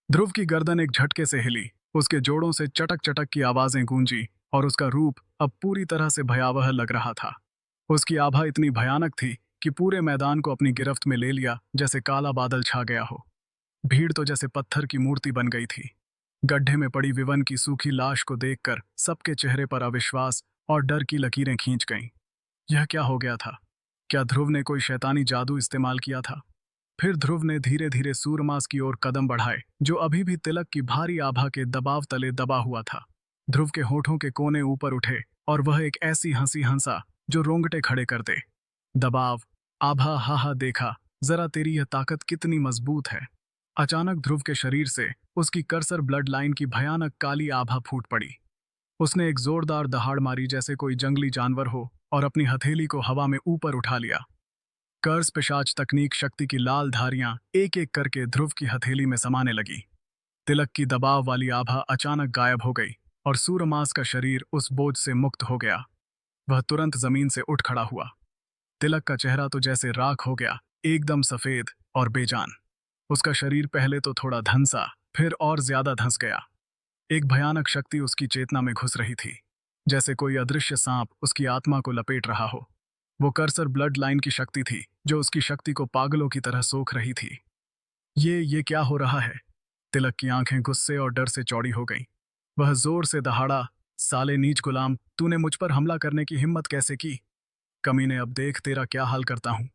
ध्रुव की गर्दन एक झटके से हिली, उसके जोड़ों से चटक चटक की आवाजें गूंजी और उसका रूप अब पूरी तरह से भयावह लग रहा था। उसकी आभा इतनी भयानक थी कि पूरे मैदान को अपनी गिरफ्त में ले लिया, जैसे काला बादल छा गया हो। भीड़ तो जैसे पत्थर की मूर्ति बन गई थी। गड्ढे में पड़ी विवन की सूखी लाश को देखकर सबके चेहरे पर अविश्वास और डर की लकीरें खींच गईं। यह क्या हो गया था? क्या ध्रुव ने कोई शैतानी जादू इस्तेमाल किया था? फिर ध्रुव ने धीरे धीरे सूरमास की ओर कदम बढ़ाए, जो अभी भी तिलक की भारी आभा के दबाव तले दबा हुआ था। ध्रुव के होठों के कोने ऊपर उठे और वह एक ऐसी हंसी हंसा जो रोंगटे खड़े कर दे। दबाव, आभा, हा हा, देखा जरा तेरी यह ताकत कितनी मजबूत है। अचानक ध्रुव के शरीर से उसकी कर्सर ब्लड लाइन की भयानक काली आभा फूट पड़ी। उसने एक जोरदार दहाड़ मारी, जैसे कोई जंगली जानवर हो, और अपनी हथेली को हवा में ऊपर उठा लिया। कर्स पिशाच तकनीक शक्ति की लाल धारियां एक एक करके ध्रुव की हथेली में समाने लगी। तिलक की दबाव वाली आभा अचानक गायब हो गई और सूरमास का शरीर उस बोझ से मुक्त हो गया। वह तुरंत जमीन से उठ खड़ा हुआ। तिलक का चेहरा तो जैसे राख हो गया, एकदम सफेद और बेजान। उसका शरीर पहले तो थोड़ा धंसा, फिर और ज्यादा धंस गया। एक भयानक शक्ति उसकी चेतना में घुस रही थी, जैसे कोई अदृश्य सांप उसकी आत्मा को लपेट रहा हो। वो कर्सर ब्लड लाइन की शक्ति थी, जो उसकी शक्ति को पागलों की तरह सोख रही थी। ये क्या हो रहा है? तिलक की आंखें गुस्से और डर से चौड़ी हो गईं। वह जोर से दहाड़ा, साले नीच गुलाम, तूने मुझ पर हमला करने की हिम्मत कैसे की? कमीने, अब देख तेरा क्या हाल करता हूं।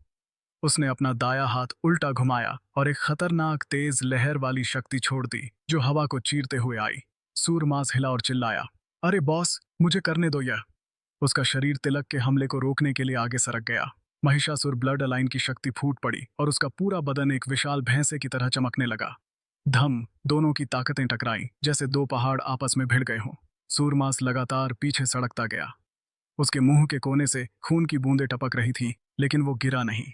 उसने अपना दाया हाथ उल्टा घुमाया और एक खतरनाक तेज लहर वाली शक्ति छोड़ दी, जो हवा को चीरते हुए आई। सूरमास हिला और चिल्लाया, अरे बॉस, मुझे करने दो यह। उसका शरीर तिलक के हमले को रोकने के लिए आगे सरक गया। महिषासुर ब्लड अलाइन की शक्ति फूट पड़ी और उसका पूरा बदन एक विशाल भैंसे की तरह चमकने लगा। धम, दोनों की ताकतें टकराई, जैसे दो पहाड़ आपस में भिड़ गए हों। सूरमास लगातार पीछे सड़कता गया। उसके मुंह के कोने से खून की बूंदें टपक रही थीं, लेकिन वो गिरा नहीं।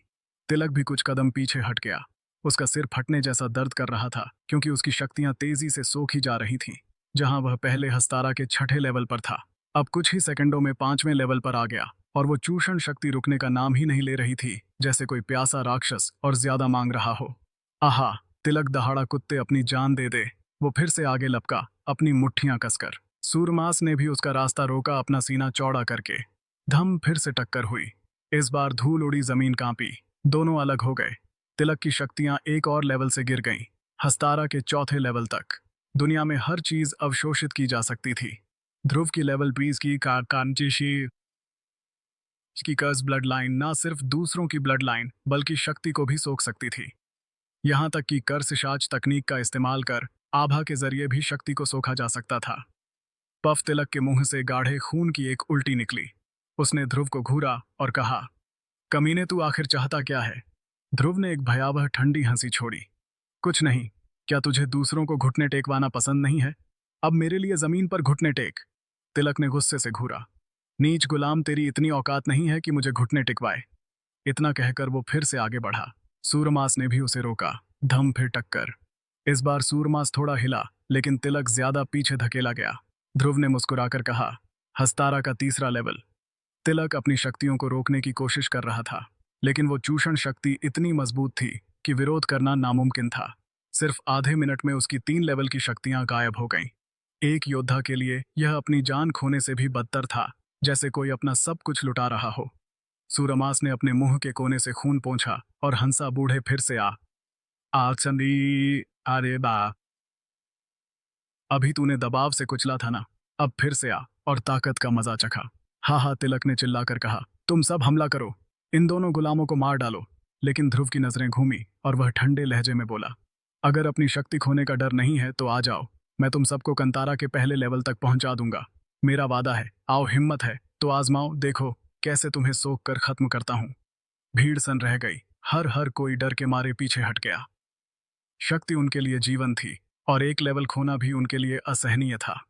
तिलक भी कुछ कदम पीछे हट गया। उसका सिर फटने जैसा दर्द कर रहा था, क्योंकि उसकी शक्तियां तेजी से सोखी जा रही थीं। जहां वह पहले हस्तारा के छठे लेवल पर था, अब कुछ ही सेकंडों में पांचवें लेवल पर आ गया, और वो चूषण शक्ति रुकने का नाम ही नहीं ले रही थी, जैसे कोई प्यासा राक्षस और ज्यादा मांग रहा हो। आहा, तिलक दहाड़ा कुत्ते, अपनी जान दे दे। वो फिर से आगे लपका, अपनी मुट्ठियां कसकर। सूरमास ने भी उसका रास्ता रोका, अपना सीना चौड़ा करके। धम, फिर से टक्कर हुई। इस बार धूल उड़ी, जमीन कांपी। दोनों अलग हो गए। तिलक की शक्तियां एक और लेवल से गिर गईं, हस्तारा के चौथे लेवल तक। दुनिया में हर चीज अवशोषित की जा सकती थी। ध्रुव की लेवल 20 की कांचेशी की कर्स ब्लड लाइन ना सिर्फ दूसरों की ब्लड लाइन बल्कि शक्ति को भी सोख सकती थी। यहां तक कि कर्सशाच तकनीक का इस्तेमाल कर आभा के जरिए भी शक्ति को सोखा जा सकता था। पफ, तिलक के मुंह से गाढ़े खून की एक उल्टी निकली। उसने ध्रुव को घूरा और कहा, कमीने, तू आखिर चाहता क्या है? ध्रुव ने एक भयावह ठंडी हंसी छोड़ी। कुछ नहीं। क्या तुझे दूसरों को घुटने टेकवाना पसंद नहीं है? अब मेरे लिए जमीन पर घुटने टेक। तिलक ने गुस्से से घूरा। नीच गुलाम, तेरी इतनी औकात नहीं है कि मुझे घुटने टिकवाए। इतना कहकर वो फिर से आगे बढ़ा। सूरमास ने भी उसे रोका। धम, फिर टक्कर। इस बार सूरमास थोड़ा हिला, लेकिन तिलक ज्यादा पीछे धकेला गया। ध्रुव ने मुस्कुराकर कहा, हस्तारा का तीसरा लेवल। तिलक अपनी शक्तियों को रोकने की कोशिश कर रहा था, लेकिन वो चूषण शक्ति इतनी मजबूत थी कि विरोध करना नामुमकिन था। सिर्फ आधे मिनट में उसकी 3 लेवल की शक्तियां गायब हो गईं। एक योद्धा के लिए यह अपनी जान खोने से भी बदतर था, जैसे कोई अपना सब कुछ लुटा रहा हो। सूरमास ने अपने मुंह के कोने से खून पोंछा और हंसा, बूढ़े, फिर से आ चंदी, अरे बा, अभी तूने दबाव से कुचला था ना, अब फिर से आ और ताकत का मजा चखा। हा हा, तिलक ने चिल्लाकर कहा, तुम सब हमला करो, इन दोनों गुलामों को मार डालो। लेकिन ध्रुव की नजरें घूमी और वह ठंडे लहजे में बोला, अगर अपनी शक्ति खोने का डर नहीं है तो आ जाओ। मैं तुम सबको कंतारा के पहले लेवल तक पहुंचा दूंगा। मेरा वादा है। आओ, हिम्मत है तो आजमाओ, देखो कैसे तुम्हें सोख कर खत्म करता हूं। भीड़ सन रह गई। हर हर कोई डर के मारे पीछे हट गया। शक्ति उनके लिए जीवन थी, और एक लेवल खोना भी उनके लिए असहनीय था।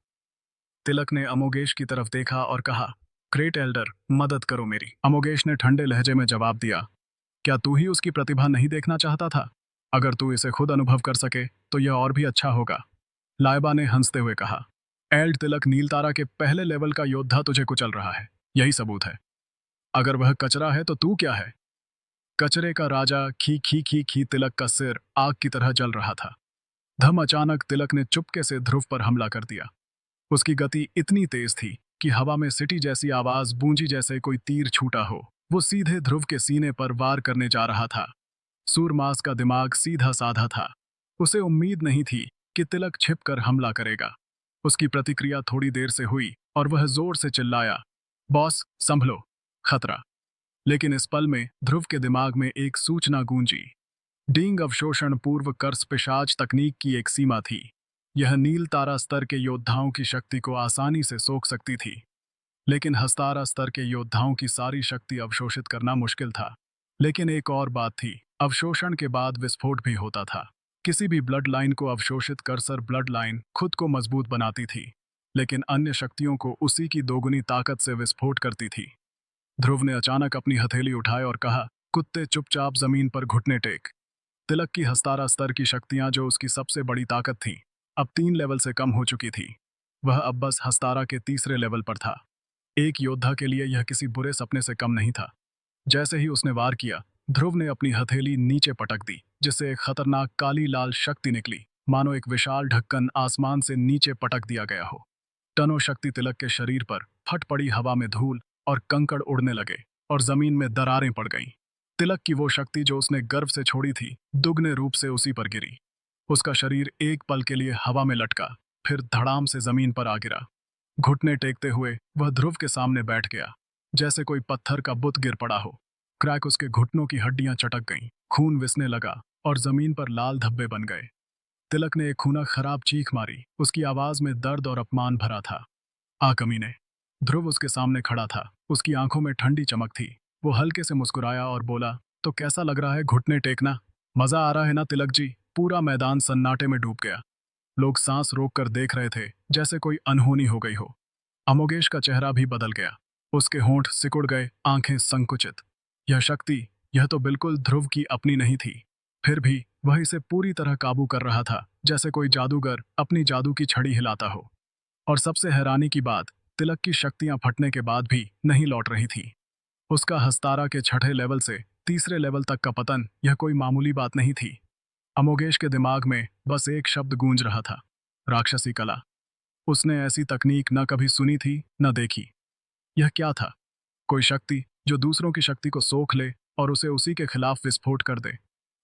तिलक ने अमोगेश की तरफ देखा और कहा, ग्रेट एल्डर, मदद करो मेरी। अमोगेश ने ठंडे लहजे में जवाब दिया, क्या तू ही उसकी प्रतिभा नहीं देखना चाहता था? अगर तू इसे खुद अनुभव कर सके तो यह और भी अच्छा होगा। लाइबा ने हंसते हुए कहा, एल्ड तिलक, नीलतारा के पहले लेवल का योद्धा तुझे कुचल रहा है, यही सबूत है। अगर वह कचरा है तो तू क्या है? कचरे का राजा, खी खी खी खी। तिलक का सिर आग की तरह जल रहा था। धम अचानक तिलक ने चुपके से ध्रुव पर हमला कर दिया। उसकी गति इतनी तेज थी कि हवा में सिटी जैसी आवाज गूंजी जैसे कोई तीर छूटा हो। वो सीधे ध्रुव के सीने पर वार करने जा रहा था। सूरमास का दिमाग सीधा साधा था। उसे उम्मीद नहीं थी कि तिलक छिपकर हमला करेगा। उसकी प्रतिक्रिया थोड़ी देर से हुई और वह जोर से चिल्लाया, बॉस संभलो, खतरा। लेकिन इस पल में ध्रुव के दिमाग में एक सूचना गूंजी। डींग अवशोषण पूर्व कर्स पिशाच तकनीक की एक सीमा थी। यह नील तारा स्तर के योद्धाओं की शक्ति को आसानी से सोख सकती थी, लेकिन हस्तारा स्तर के योद्धाओं की सारी शक्ति अवशोषित करना मुश्किल था। लेकिन एक और बात थी, अवशोषण के बाद विस्फोट भी होता था। किसी भी ब्लड लाइन को अवशोषित कर सर ब्लड लाइन खुद को मजबूत बनाती थी, लेकिन अन्य शक्तियों को उसी की दोगुनी ताकत से विस्फोट करती थी। ध्रुव ने अचानक अपनी हथेली उठाई और कहा, कुत्ते चुपचाप जमीन पर घुटने टेक। तिलक की हस्तारा स्तर की शक्तियां जो उसकी सबसे बड़ी ताकत थी, अब 3 लेवल से कम हो चुकी थी। वह अब बस हस्तारा के तीसरे लेवल पर था। एक योद्धा के लिए यह किसी बुरे सपने से कम नहीं था। जैसे ही उसने वार किया, ध्रुव ने अपनी हथेली नीचे पटक दी, जिससे एक खतरनाक काली लाल शक्ति निकली, मानो एक विशाल ढक्कन आसमान से नीचे पटक दिया गया हो। टनों शक्ति तिलक के शरीर पर फट पड़ी, हवा में धूल और कंकड़ उड़ने लगे और जमीन में दरारें पड़ गईं। तिलक की वो शक्ति जो उसने गर्व से छोड़ी थी, दुगने रूप से उसी पर गिरी। उसका शरीर एक पल के लिए हवा में लटका, फिर धड़ाम से जमीन पर आ गिरा। घुटने टेकते हुए वह ध्रुव के सामने बैठ गया, जैसे कोई पत्थर का बुत गिर पड़ा हो। क्रैक उसके घुटनों की हड्डियां चटक गईं, खून विसने लगा और जमीन पर लाल धब्बे बन गए। तिलक ने एक खूना खराब चीख मारी। उसकी आवाज में दर्द और अपमान भरा था। आ कमीने। ध्रुव उसके सामने खड़ा था। उसकी आंखों में ठंडी चमक थी। वो हल्के से मुस्कुराया और बोला, तो कैसा लग रहा है घुटने टेकना? मजा आ रहा है ना तिलक जी? पूरा मैदान सन्नाटे में डूब गया। लोग सांस रोक कर देख रहे थे, जैसे कोई अनहोनी हो गई हो। अमोगेश का चेहरा भी बदल गया। उसके होंठ सिकुड़ गए, आंखें संकुचित। यह शक्ति, यह तो बिल्कुल ध्रुव की अपनी नहीं थी। फिर भी वह इसे पूरी तरह काबू कर रहा था, जैसे कोई जादूगर अपनी जादू की छड़ी हिलाता हो। और सबसे हैरानी की बात, तिलक की शक्तियां फटने के बाद भी नहीं लौट रही थी। उसका हस्तारा के छठे लेवल से तीसरे लेवल तक का पतन, यह कोई मामूली बात नहीं थी। अमोगेश के दिमाग में बस एक शब्द गूंज रहा था, राक्षसी कला। उसने ऐसी तकनीक न कभी सुनी थी न देखी। यह क्या था? कोई शक्ति जो दूसरों की शक्ति को सोख ले और उसे उसी के खिलाफ विस्फोट कर दे।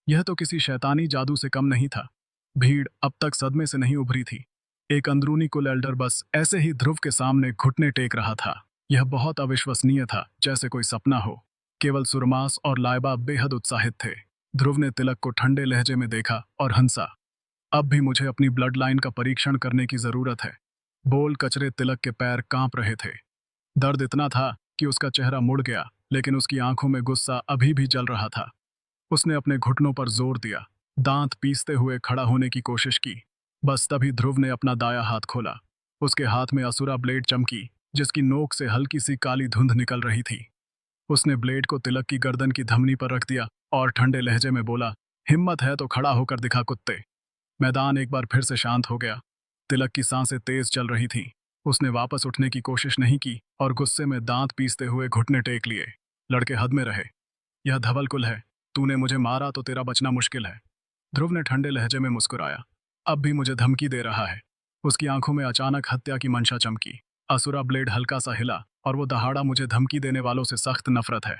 यह तो किसी शैतानी जादू से कम नहीं था। भीड़ अब तक सदमे से नहीं उभरी थी। एक अंदरूनी कुल एल्डर बस ऐसे ही ध्रुव के सामने घुटने टेक रहा था। यह बहुत अविश्वसनीय था, जैसे कोई सपना हो। केवल सुरमास और लाइबा बेहद उत्साहित थे। ध्रुव ने तिलक को ठंडे लहजे में देखा और हंसा। अब भी मुझे अपनी ब्लड लाइन का परीक्षण करने की जरूरत है। बोल कचरे तिलक के पैर कांप रहे थे। दर्द इतना था कि उसका चेहरा मुड़ गया, लेकिन उसकी आंखों में गुस्सा अभी भी जल रहा था। उसने अपने घुटनों पर जोर दिया, दांत पीसते हुए खड़ा होने की कोशिश की। बस तभी ध्रुव ने अपना दाया हाथ खोला। उसके हाथ में असुरा ब्लेड चमकी, जिसकी नोक से हल्की सी काली धुंध निकल रही थी। उसने ब्लेड को तिलक की गर्दन की धमनी पर रख दिया और ठंडे लहजे में बोला, हिम्मत है तो खड़ा होकर दिखा कुत्ते। मैदान एक बार फिर से शांत हो गया। तिलक की सांसें तेज चल रही थीं। उसने वापस उठने की कोशिश नहीं की और गुस्से में दांत पीसते हुए घुटने टेक लिए। लड़के हद में रहे। यह धवल कुल है। तूने मुझे मारा तो तेरा बचना मुश्किल है। ध्रुव ने ठंडे लहजे में मुस्कुराया। अब भी मुझे धमकी दे रहा है? उसकी आंखों में अचानक हत्या की मंशा चमकी। असुरा ब्लेड हल्का सा हिला और वो दहाड़ा, मुझे धमकी देने वालों से सख्त नफरत है।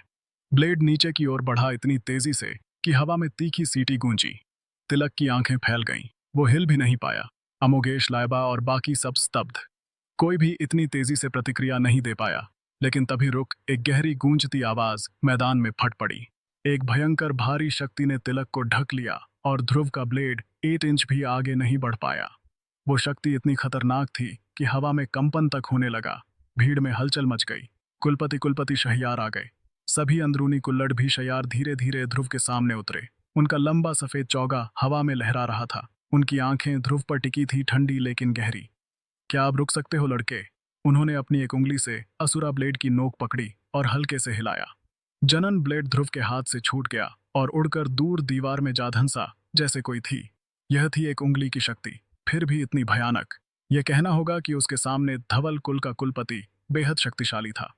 ब्लेड नीचे की ओर बढ़ा इतनी तेजी से कि हवा में तीखी सीटी गूंजी। तिलक की आंखें फैल गईं। वो हिल भी नहीं पाया। अमोगेश, लाइबा और बाकी सब स्तब्ध। कोई भी इतनी तेजी से प्रतिक्रिया नहीं दे पाया। लेकिन तभी रुक, एक गहरी गूंजती आवाज मैदान में फट पड़ी। एक भयंकर भारी शक्ति ने तिलक को ढक लिया और ध्रुव का ब्लेड 8 इंच भी आगे नहीं बढ़ पाया। वो शक्ति इतनी खतरनाक थी कि हवा में कंपन तक होने लगा। भीड़ में हलचल मच गई। कुलपति कुलपति शहयार आ गए। सभी अंदरूनी कुल्लड़ भी शहयार धीरे धीरे ध्रुव के सामने उतरे। उनका लंबा सफेद चौगा हवा में लहरा रहा था। उनकी आंखें ध्रुव पर टिकी थी, ठंडी लेकिन गहरी। क्या आप रुक सकते हो लड़के? उन्होंने अपनी एक उंगली से असुरा ब्लेड की नोक पकड़ी और हल्के से हिलाया। जनन ब्लेड ध्रुव के हाथ से छूट गया और उड़कर दूर दीवार में जा धंसा, जैसे कोई थी। यह थी एक उंगली की शक्ति, फिर भी इतनी भयानक। यह कहना होगा कि उसके सामने धवल कुल का कुलपति बेहद शक्तिशाली था।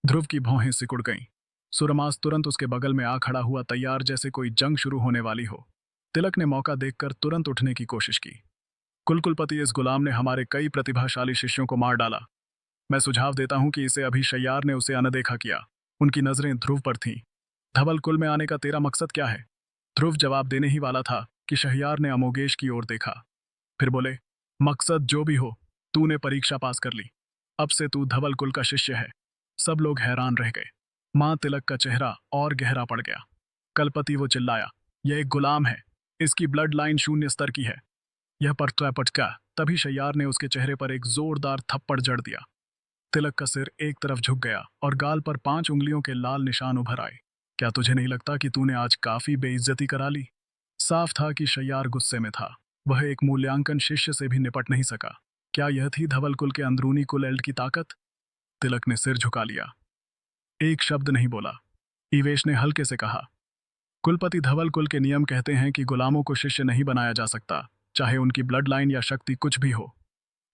ध्रुव की भौहें सिकुड़ गईं। सुरमास तुरंत उसके बगल में आ खड़ा हुआ, तैयार जैसे कोई जंग शुरू होने वाली हो। तिलक ने मौका देखकर तुरंत उठने की कोशिश की। कुलकुलपति, इस गुलाम ने हमारे कई प्रतिभाशाली शिष्यों को मार डाला। मैं सुझाव देता हूं कि इसे अभी शय्यार ने उसे अनदेखा किया। उनकी नजरें ध्रुव पर थीं। धवल कुल में आने का तेरा मकसद क्या है? ध्रुव जवाब देने ही वाला था कि शहरयार ने अमोगेश की ओर देखा। फिर बोले, मकसद जो भी हो, तूने परीक्षा पास कर ली। अब से तू धवल कुल का शिष्य है। सब लोग हैरान रह गए। मां तिलक का चेहरा और गहरा पड़ गया। कलपति, वो चिल्लाया, यह एक गुलाम है। इसकी ब्लड लाइन शून्य स्तर की है। यह पटका। तभी शय्यार ने उसके चेहरे पर एक जोरदार थप्पड़ जड़ दिया। तिलक का सिर एक तरफ झुक गया और गाल पर 5 उंगलियों के लाल निशान उभर आए। क्या तुझे नहीं लगता कि तूने आज काफी बेइज्जती करा ली? साफ था कि शय्यार गुस्से में था। वह एक मूल्यांकन शिष्य से भी निपट नहीं सका। क्या यह थी धवल कुल के अंदरूनी कुल एल्ड की ताकत? तिलक ने सिर झुका लिया। एक शब्द नहीं बोला। ईवेश ने हल्के से कहा, कुलपति, धवल कुल के नियम कहते हैं कि गुलामों को शिष्य नहीं बनाया जा सकता, चाहे उनकी ब्लड लाइन या शक्ति कुछ भी हो।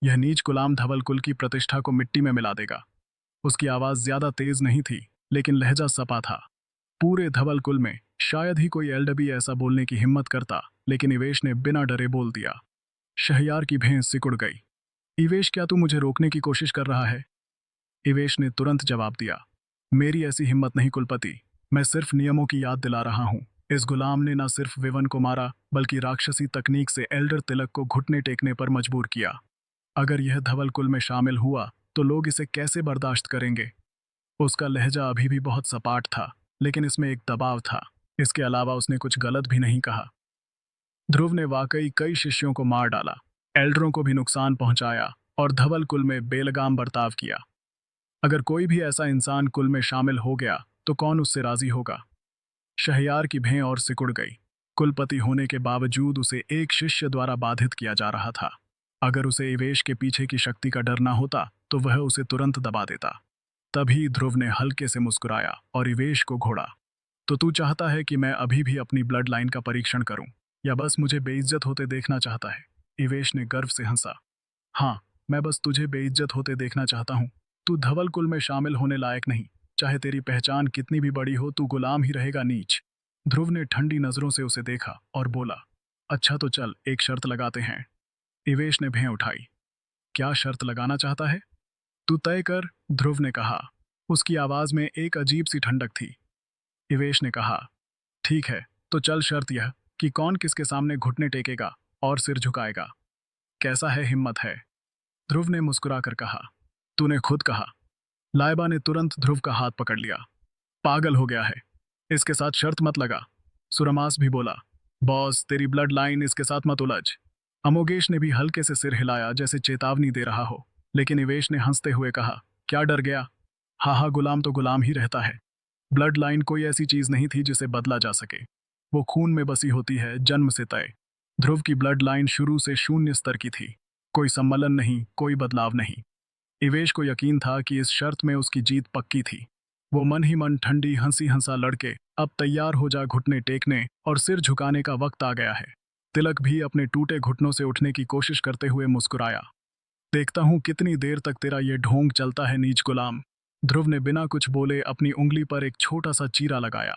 यह नीच गुलाम धवल कुल की प्रतिष्ठा को मिट्टी में मिला देगा। उसकी आवाज ज्यादा तेज नहीं थी, लेकिन लहजा सपा था। पूरे धवल कुल में शायद ही कोई एल्डबी ऐसा बोलने की हिम्मत करता, लेकिन ईवेश ने बिना डरे बोल दिया। शहरयार की भैंस सिकुड़ गई। ईवेश, क्या तू मुझे रोकने की कोशिश कर रहा है? ईवेश ने तुरंत जवाब दिया, मेरी ऐसी हिम्मत नहीं कुलपति। मैं सिर्फ नियमों की याद दिला रहा हूं। इस गुलाम ने न सिर्फ विवन को मारा, बल्कि राक्षसी तकनीक से एल्डर तिलक को घुटने टेकने पर मजबूर किया। अगर यह धवल कुल में शामिल हुआ तो लोग इसे कैसे बर्दाश्त करेंगे? उसका लहजा अभी भी बहुत सपाट था, लेकिन इसमें एक दबाव था। इसके अलावा उसने कुछ गलत भी नहीं कहा। ध्रुव ने वाकई कई शिष्यों को मार डाला, एल्डरों को भी नुकसान पहुंचाया और धवल कुल में बेलगाम बर्ताव किया। अगर कोई भी ऐसा इंसान कुल में शामिल हो गया तो कौन उससे राजी होगा? शहरयार की भैं और सिकुड़ गई। कुलपति होने के बावजूद उसे एक शिष्य द्वारा बाधित किया जा रहा था। अगर उसे ईवेश के पीछे की शक्ति का डर ना होता तो वह उसे तुरंत दबा देता। तभी ध्रुव ने हल्के से मुस्कुराया और ईवेश को घोड़ा। तो तू चाहता है कि मैं अभी भी अपनी ब्लड लाइन का परीक्षण करूं, या बस मुझे बेइज्जत होते देखना चाहता है? ईवेश ने गर्व से हंसा। हाँ, मैं बस तुझे बेइज्जत होते देखना चाहता हूं। तू धवल कुल में शामिल होने लायक नहीं। चाहे तेरी पहचान कितनी भी बड़ी हो, तू गुलाम ही रहेगा, नीच। ध्रुव ने ठंडी नजरों से उसे देखा और बोला, अच्छा तो चल, एक शर्त लगाते हैं। ईवेश ने भैं उठाई। क्या शर्त लगाना चाहता है? तू तय कर, ध्रुव ने कहा। उसकी आवाज में एक अजीब सी ठंडक थी। ईवेश ने कहा, ठीक है, तो चल, शर्त यह कि कौन किसके सामने घुटने टेकेगा और सिर झुकाएगा। कैसा है, हिम्मत है? ध्रुव ने मुस्कुराकर कहा, तूने खुद कहा। लाइबा ने तुरंत ध्रुव का हाथ पकड़ लिया। पागल हो गया है, इसके साथ शर्त मत लगा। सुरमास भी बोला, बॉस, तेरी ब्लड लाइन इसके साथ मत उलझ। अमोगेश ने भी हल्के से सिर हिलाया, जैसे चेतावनी दे रहा हो। लेकिन ईवेश ने हंसते हुए कहा, क्या डर गया? हाँ, गुलाम तो गुलाम ही रहता है। ब्लड लाइन कोई ऐसी चीज नहीं थी जिसे बदला जा सके। वो खून में बसी होती है, जन्म से तय। ध्रुव की ब्लड लाइन शुरू से शून्य स्तर की थी। कोई सम्मलन नहीं, कोई बदलाव नहीं। ईवेश को यकीन था कि इस शर्त में उसकी जीत पक्की थी। वो मन ही मन ठंडी हंसी हंसा लड़के, अब तैयार हो जा, घुटने टेकने और सिर झुकाने का वक्त आ गया है। तिलक भी अपने टूटे घुटनों से उठने की कोशिश करते हुए मुस्कुराया। देखता हूं कितनी देर तक तेरा ये ढोंग चलता है, नीच गुलाम। ध्रुव ने बिना कुछ बोले अपनी उंगली पर एक छोटा सा चीरा लगाया।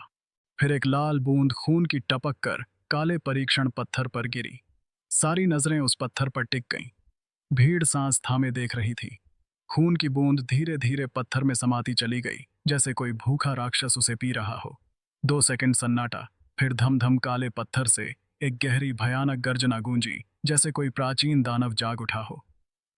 फिर एक लाल बूंद खून की टपक कर काले परीक्षण पत्थर पर गिरी। सारी नजरें उस पत्थर पर टिक गईं। भीड़ सांस थामे देख रही थी। खून की बूंद धीरे धीरे पत्थर में समाती चली गई, जैसे कोई भूखा राक्षस उसे पी रहा हो। 2 सेकंड सन्नाटा, फिर धम धम काले पत्थर से एक गहरी भयानक गर्जना गूंजी, जैसे कोई प्राचीन दानव जाग उठा हो।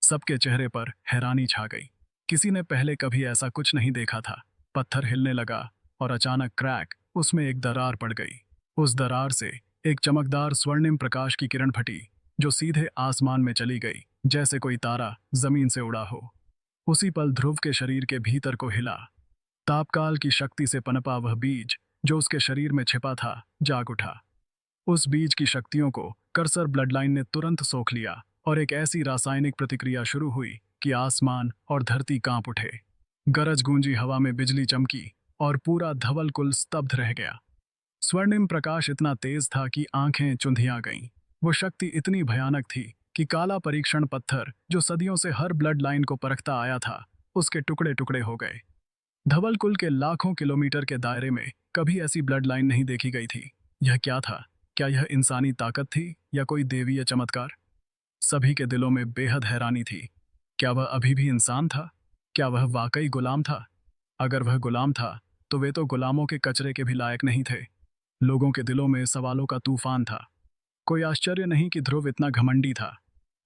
सबके चेहरे पर हैरानी छा गई। किसी ने पहले कभी ऐसा कुछ नहीं देखा था। पत्थर हिलने लगा और अचानक क्रैक, उसमें एक दरार पड़ गई। उस दरार से एक चमकदार स्वर्णिम प्रकाश की किरण फटी, जो सीधे आसमान में चली गई, जैसे कोई तारा जमीन से उड़ा हो। उसी पल ध्रुव के शरीर के भीतर को हिला। तापकाल की शक्ति से पनपा वह बीज जो उसके शरीर में छिपा था, जाग उठा। उस बीज की शक्तियों को कर्सर ब्लडलाइन ने तुरंत सोख लिया और एक ऐसी रासायनिक प्रतिक्रिया शुरू हुई कि आसमान और धरती कांप उठे। गरज गूंजी, हवा में बिजली चमकी और पूरा धवल कुल स्तब्ध रह गया। स्वर्णिम प्रकाश इतना तेज था कि आंखें चुंधिया गईं। वो शक्ति इतनी भयानक थी कि काला परीक्षण पत्थर, जो सदियों से हर ब्लड लाइन को परखता आया था, उसके टुकड़े टुकड़े हो गए। धवल कुल के लाखों किलोमीटर के दायरे में कभी ऐसी ब्लड लाइन नहीं देखी गई थी। यह क्या था? क्या यह इंसानी ताकत थी या कोई देवीय चमत्कार? सभी के दिलों में बेहद हैरानी थी। क्या वह अभी भी इंसान था? क्या वह वाकई गुलाम था? अगर वह गुलाम था, तो वे तो गुलामों के कचरे के भी लायक नहीं थे। लोगों के दिलों में सवालों का तूफान था। कोई आश्चर्य नहीं कि ध्रुव इतना घमंडी था।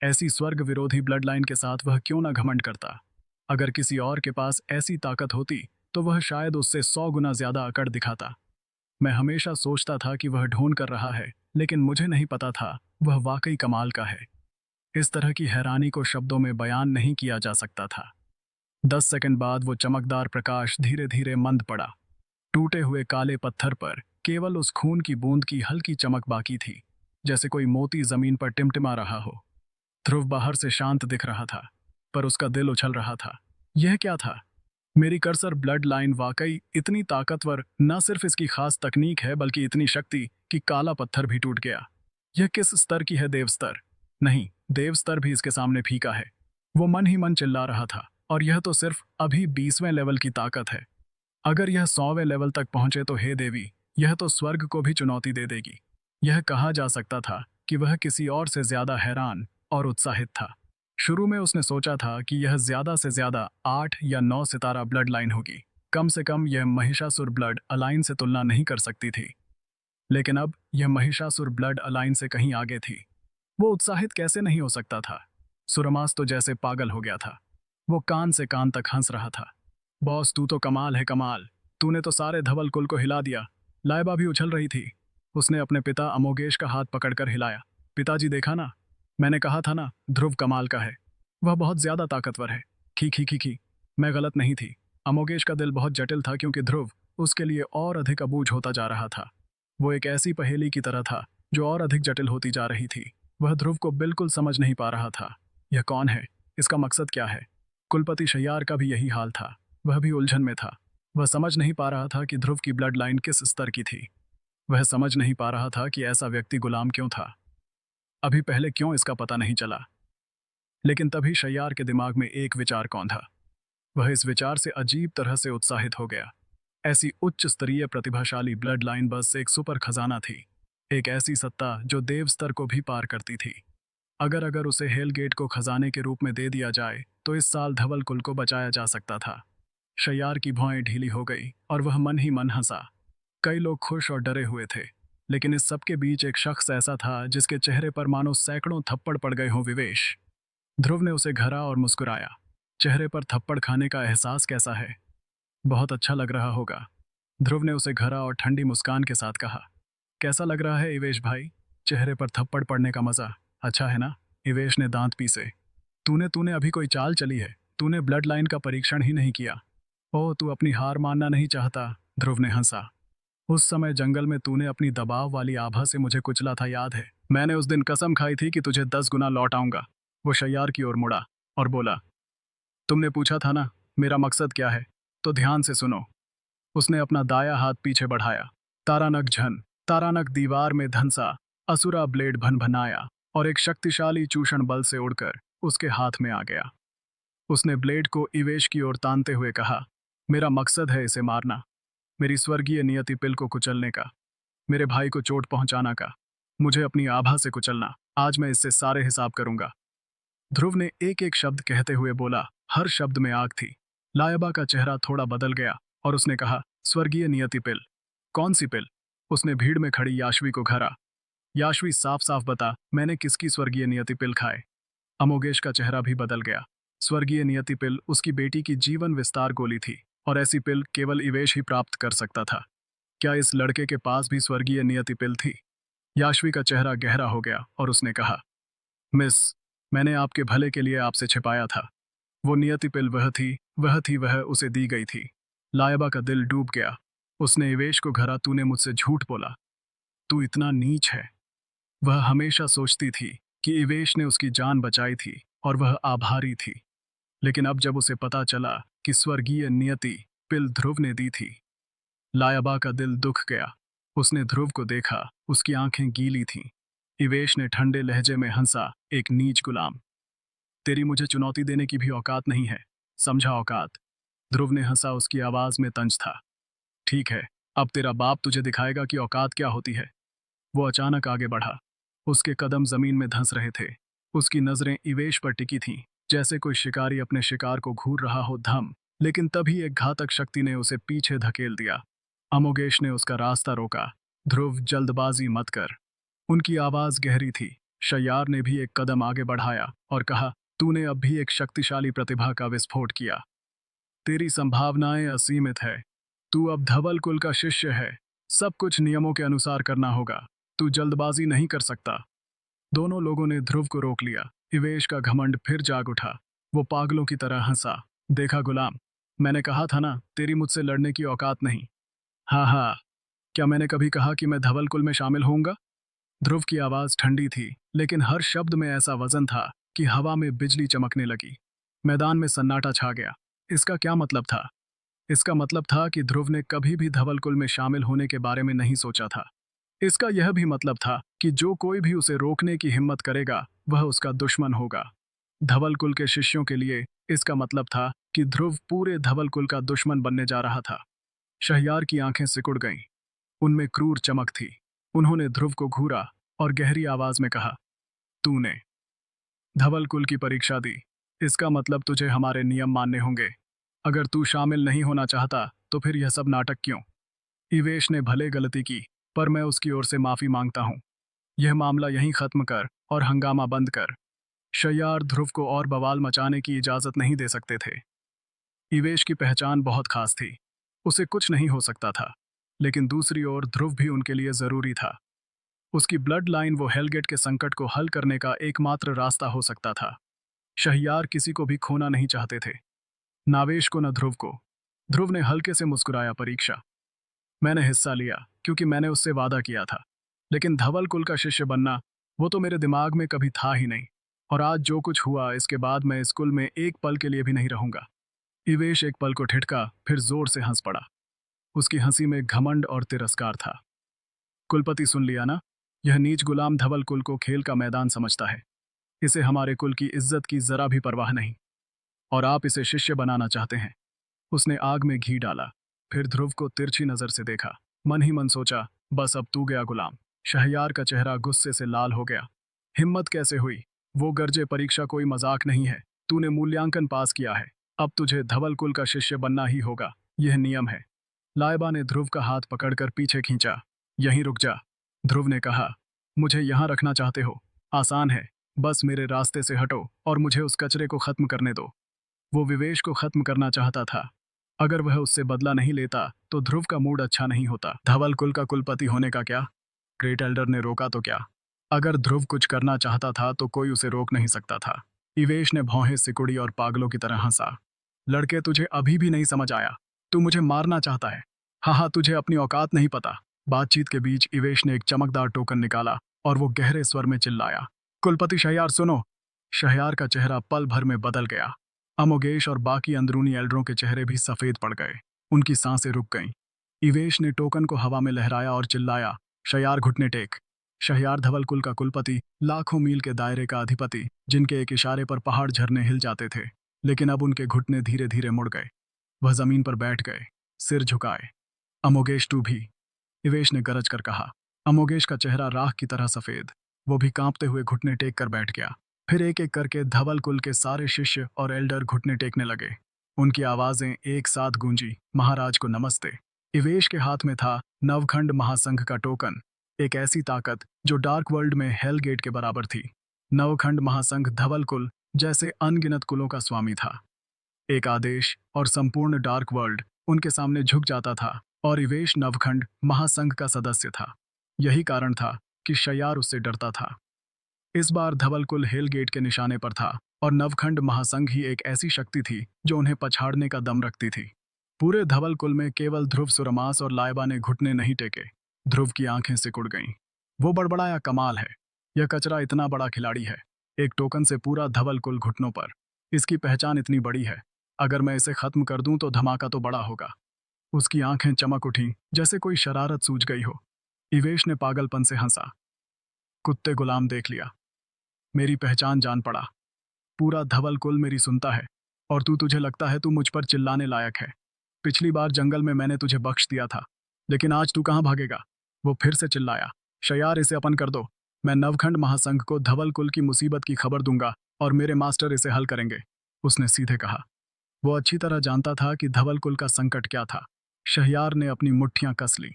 ऐसी स्वर्ग विरोधी ब्लड लाइन के साथ वह क्यों ना घमंड करता? अगर किसी और के पास ऐसी ताकत होती, तो वह शायद उससे 100 गुना ज्यादा अकड़ दिखाता। मैं हमेशा सोचता था कि वह ढोंग कर रहा है, लेकिन मुझे नहीं पता था वह वाकई कमाल का है। इस तरह की हैरानी को शब्दों में बयान नहीं किया जा सकता था। 10 सेकंड बाद वो चमकदार प्रकाश धीरे धीरे मंद पड़ा। टूटे हुए काले पत्थर पर केवल उस खून की बूंद की हल्की चमक बाकी थी, जैसे कोई मोती जमीन पर टिमटिमा रहा हो। ध्रुव बाहर से शांत दिख रहा था, पर उसका दिल उछल रहा था। यह क्या था? मेरी कर्सर ब्लड लाइन वाकई इतनी ताकतवर न सिर्फ इसकी खास तकनीक है, बल्कि इतनी शक्ति कि काला पत्थर भी टूट गया। यह किस स्तर की है? देव स्तर? नहीं, देव स्तर भी इसके सामने फीका है। वो मन ही मन चिल्ला रहा था, और यह तो सिर्फ अभी 20वें लेवल की ताकत है। अगर यह 100वें लेवल तक पहुंचे तो हे देवी, यह तो स्वर्ग को भी चुनौती दे देगी। यह कहा जा सकता था कि वह किसी और से ज्यादा हैरान और उत्साहित था। शुरू में उसने सोचा था कि यह ज्यादा से ज्यादा 8 या 9 सितारा ब्लड लाइन होगी। कम से कम यह महिषासुर ब्लड अलाइन से तुलना नहीं कर सकती थी। लेकिन अब यह महिषासुर ब्लड अलाइन से कहीं आगे थी। वो उत्साहित कैसे नहीं हो सकता था? सुरमास तो जैसे पागल हो गया था। वो कान से कान तक हंस रहा था। बॉस, तू तो कमाल है, कमाल। तूने तो सारे धवल कुल को हिला दिया। लाइबा भी उछल रही थी। उसने अपने पिता अमोगेश का हाथ पकड़कर हिलाया। पिताजी, देखा ना, मैंने कहा था ना, ध्रुव कमाल का है। वह बहुत ज्यादा ताकतवर है। खी खी खी खी। मैं गलत नहीं थी। अमोगेश का दिल बहुत जटिल था, क्योंकि ध्रुव उसके लिए और अधिक अबूझ होता जा रहा था। वो एक ऐसी पहेली की तरह था जो और अधिक जटिल होती जा रही थी। वह ध्रुव को बिल्कुल समझ नहीं पा रहा था। यह कौन है? इसका मकसद क्या है? कुलपति शैयार का भी यही हाल था। वह भी उलझन में था। वह समझ नहीं पा रहा था कि ध्रुव की ब्लड लाइन किस स्तर की थी। वह समझ नहीं पा रहा था कि ऐसा व्यक्ति गुलाम क्यों था। अभी पहले क्यों इसका पता नहीं चला? लेकिन तभी शैयार के दिमाग में एक विचार कौंधा। वह इस विचार से अजीब तरह से उत्साहित हो गया। ऐसी उच्च स्तरीय प्रतिभाशाली ब्लड लाइन बस एक सुपर खजाना थी। एक ऐसी सत्ता जो देव स्तर को भी पार करती थी। अगर अगर उसे हेलगेट को खजाने के रूप में दे दिया जाए, तो इस साल धवल कुल को बचाया जा सकता था। शैयार की भौएं ढीली हो गई और वह मन ही मन हंसा। कई लोग खुश और डरे हुए थे, लेकिन इस सबके बीच एक शख्स ऐसा था जिसके चेहरे पर मानो सैकड़ों थप्पड़ पड़ गए हों। विवेश। ध्रुव ने उसे घरा और मुस्कुराया। चेहरे पर थप्पड़ खाने का एहसास कैसा है? बहुत अच्छा लग रहा होगा। ध्रुव ने उसे घरा और ठंडी मुस्कान के साथ कहा। कैसा लग रहा है इवेश भाई? चेहरे पर थप्पड़ पड़ने का मजा अच्छा है ना? इवेश ने दांत पीसे। तूने तूने अभी कोई चाल चली है? तूने ब्लड लाइन का परीक्षण ही नहीं किया। ओह, तू अपनी हार मानना नहीं चाहता? ध्रुव ने हंसा। उस समय जंगल में तूने अपनी दबाव वाली आभा से मुझे कुचला था, याद है? मैंने उस दिन कसम खाई थी कि तुझे 10 गुना लौट आऊंगा। वो शैयार की ओर मुड़ा और बोला, तुमने पूछा था ना मेरा मकसद क्या है, तो ध्यान से सुनो। उसने अपना दाया हाथ पीछे बढ़ाया। तारानक झन, तारानक दीवार में धंसा असुरा ब्लेड भनभनाया और एक शक्तिशाली चूषण बल से उड़कर उसके हाथ में आ गया। उसने ब्लेड को इवेश की ओर तानते हुए कहा, मेरा मकसद है इसे मारना, मेरी स्वर्गीय नियति पिल को कुचलने का, मेरे भाई को चोट पहुंचाना का, मुझे अपनी आभा से कुचलना। आज मैं इससे सारे हिसाब करूंगा। ध्रुव ने एक एक शब्द कहते हुए बोला। हर शब्द में आग थी। लायबा का चेहरा थोड़ा बदल गया और उसने कहा, स्वर्गीय नियति पिल? कौन सी पिल? उसने भीड़ में खड़ी याशवी को घरा। याशवी, साफ साफ बता, मैंने किसकी स्वर्गीय नियति पिल खाए? अमोगेश का चेहरा भी बदल गया। स्वर्गीय नियति पिल उसकी बेटी की जीवन विस्तार गोली थी, और ऐसी पिल केवल इवेश ही प्राप्त कर सकता था। क्या इस लड़के के पास भी स्वर्गीय नियति पिल थी? याशवी का चेहरा गहरा हो गया और उसने कहा, मिस, मैंने आपके भले के लिए आपसे छिपाया था। वो नियति पिल वह उसे दी गई थी। लायबा का दिल डूब गया। उसने इवेश को घरा, तूने मुझसे झूठ बोला। तू इतना नीच है। वह हमेशा सोचती थी कि इवेश ने उसकी जान बचाई थी और वह आभारी थी। लेकिन अब जब उसे पता चला कि स्वर्गीय नियति पिल ध्रुव ने दी थी, लायबा का दिल दुख गया। उसने ध्रुव को देखा, उसकी आंखें गीली थीं। इवेश ने ठंडे लहजे में हंसा, एक नीच गुलाम। तेरी मुझे चुनौती देने की भी औकात नहीं है, समझा औकात? ध्रुव ने हंसा, उसकी आवाज में तंज था। ठीक है, अब तेरा बाप तुझे दिखाएगा कि औकात क्या होती है। वो अचानक आगे बढ़ा। उसके कदम जमीन में धंस रहे थे। उसकी नजरें इवेश पर टिकी थीं, जैसे कोई शिकारी अपने शिकार को घूर रहा हो धम। लेकिन तभी एक घातक शक्ति ने उसे पीछे धकेल दिया। अमोगेश ने उसका रास्ता रोका। ध्रुव, जल्दबाजी मत कर। उनकी आवाज गहरी थी। शय्यार ने भी एक कदम आगे बढ़ाया और कहा, तूने अब भी एक शक्तिशाली प्रतिभा का विस्फोट किया। तेरी संभावनाएं असीमित है। तू अब धवल कुल का शिष्य है। सब कुछ नियमों के अनुसार करना होगा। तू जल्दबाजी नहीं कर सकता। दोनों लोगों ने ध्रुव को रोक लिया। इवेश का घमंड फिर जाग उठा। वो पागलों की तरह हंसा। देखा गुलाम, मैंने कहा था ना, तेरी मुझसे लड़ने की औकात नहीं। हाँ हाँ, क्या मैंने कभी कहा कि मैं धवल कुल में शामिल होऊंगा? ध्रुव की आवाज ठंडी थी, लेकिन हर शब्द में ऐसा वजन था कि हवा में बिजली चमकने लगी। मैदान में सन्नाटा छा गया। इसका क्या मतलब था? इसका मतलब था कि ध्रुव ने कभी भी धवल कुल में शामिल होने के बारे में नहीं सोचा था। इसका यह भी मतलब था कि जो कोई भी उसे रोकने की हिम्मत करेगा, वह उसका दुश्मन होगा। धवल कुल के शिष्यों के लिए इसका मतलब था कि ध्रुव पूरे धवल कुल का दुश्मन बनने जा रहा था। शहयार की आंखें सिकुड़ गईं। उनमें क्रूर चमक थी। उन्होंने ध्रुव को घूरा और गहरी आवाज में कहा, तूने धवल कुल की परीक्षा दी। इसका मतलब तुझे हमारे नियम मानने होंगे। अगर तू शामिल नहीं होना चाहता तो फिर यह सब नाटक क्यों? इवेश ने भले गलती की, पर मैं उसकी ओर से माफी मांगता हूं। यह मामला यहीं खत्म कर और हंगामा बंद कर। शय्यार ध्रुव को और बवाल मचाने की इजाजत नहीं दे सकते थे। इवेश की पहचान बहुत खास थी। उसे कुछ नहीं हो सकता था। लेकिन दूसरी ओर ध्रुव भी उनके लिए जरूरी था। उसकी ब्लड लाइन वो हेलगेट के संकट को हल करने का एकमात्र रास्ता हो सकता था। शहयार किसी को भी खोना नहीं चाहते थे, नावेश को न ध्रुव को। ध्रुव ने हल्के से मुस्कुराया, परीक्षा मैंने हिस्सा लिया क्योंकि मैंने उससे वादा किया था। लेकिन धवल कुल का शिष्य बनना, वो तो मेरे दिमाग में कभी था ही नहीं। और आज जो कुछ हुआ, इसके बाद मैं इस कुल में एक पल के लिए भी नहीं रहूंगा। इवेश एक पल को ठिठका, फिर जोर से हंस पड़ा। उसकी हंसी में घमंड और तिरस्कार था। कुलपति, सुन लिया ना? यह नीच गुलाम धवल कुल को खेल का मैदान समझता है। इसे हमारे कुल की इज्जत की जरा भी परवाह नहीं। और आप इसे शिष्य बनाना चाहते हैं। उसने आग में घी डाला, फिर ध्रुव को तिरछी नजर से देखा। मन ही मन सोचा, बस अब तू गया गुलाम। शहयार का चेहरा गुस्से से लाल हो गया। हिम्मत कैसे हुई? वो गरजे, परीक्षा कोई मजाक नहीं है। तूने मूल्यांकन पास किया है। अब तुझे धवल कुल का शिष्य बनना ही होगा। यह नियम है। लाइबा ने ध्रुव का हाथ पकड़कर पीछे खींचा। यहीं रुक जा, ध्रुव ने कहा। मुझे यहां रखना चाहते हो? आसान है। बस मेरे रास्ते से हटो और मुझे उस कचरे को खत्म करने दो। वो विवेश को खत्म करना चाहता था। अगर वह उससे बदला नहीं लेता तो ध्रुव का मूड अच्छा नहीं होता। धवल कुल का कुलपति होने का क्या? ग्रेट एल्डर ने रोका तो क्या? अगर ध्रुव कुछ करना चाहता था तो कोई उसे रोक नहीं सकता था। इवेश ने भौहें सिकुड़ी और पागलों की तरह हंसा। लड़के, तुझे अभी भी नहीं समझ आया? तू मुझे मारना चाहता है। हाँ हाँ, तुझे अपनी औकात नहीं पता। बातचीत के बीच इवेश ने एक चमकदार टोकन निकाला और वो गहरे स्वर में चिल्लाया, कुलपति शहयार सुनो। शहयार का चेहरा पल भर में बदल गया। अमोगेश और बाकी अंदरूनी एल्डरों के चेहरे भी सफेद पड़ गए। उनकी सांसें रुक गईं। इवेश ने टोकन को हवा में लहराया और चिल्लाया, शहयार घुटने टेक। शहयार धवल कुल का कुलपति, लाखों मील के दायरे का अधिपति, जिनके एक इशारे पर पहाड़ झरने हिल जाते थे। लेकिन अब उनके घुटने धीरे धीरे मुड़ गए। वह जमीन पर बैठ गए, सिर झुकाए। अमोगेश, तू भी, इवेश ने गरज कर कहा। अमोगेश का चेहरा राख की तरह सफेद। वो भी कांपते हुए घुटने टेक कर बैठ गया। फिर एक एक करके धवल कुल के सारे शिष्य और एल्डर घुटने टेकने लगे। उनकी आवाजें एक साथ गूंजी, महाराज को नमस्ते। इवेश के हाथ में था नवखंड महासंघ का टोकन, एक ऐसी ताकत जो डार्क वर्ल्ड में हेल गेट के बराबर थी। नवखंड महासंघ धवल कुल जैसे अनगिनत कुलों का स्वामी था। एक आदेश और संपूर्ण डार्क वर्ल्ड उनके सामने झुक जाता था। और इवेश नवखंड महासंघ का सदस्य था। यही कारण था कि शय्यार उससे डरता था। इस बार धवल कुल हेल गेट के निशाने पर था और नवखंड महासंघ ही एक ऐसी शक्ति थी जो उन्हें पछाड़ने का दम रखती थी। पूरे धवल कुल में केवल ध्रुव, सुरमास और लाइबा ने घुटने नहीं टेके। ध्रुव की आंखें सिकुड़ गईं। वो बड़बड़ाया, कमाल है। यह कचरा इतना बड़ा खिलाड़ी है। एक टोकन से पूरा धवल कुल घुटनों पर। इसकी पहचान इतनी बड़ी है। अगर मैं इसे खत्म कर दूं तो धमाका तो बड़ा होगा। उसकी आंखें चमक उठी, जैसे कोई शरारत सूझ गई हो। इवेश ने पागलपन से हंसा। कुत्ते, गुलाम देख लिया। मेरी पहचान जान पड़ा। पूरा धवल कुल मेरी सुनता है। और तुझे लगता है तू मुझ पर चिल्लाने लायक है। पिछली बार जंगल में मैंने तुझे बख्श दिया था, लेकिन आज तू कहाँ भागेगा? वो फिर से चिल्लाया। शयार, इसे अपन कर दो। मैं नवखंड महासंघ को धवल कुल की मुसीबत की खबर दूंगा और मेरे मास्टर इसे हल करेंगे, उसने सीधे कहा। वो अच्छी तरह जानता था कि धवल कुल का संकट क्या था। शहयार ने अपनी मुट्ठियां कस ली।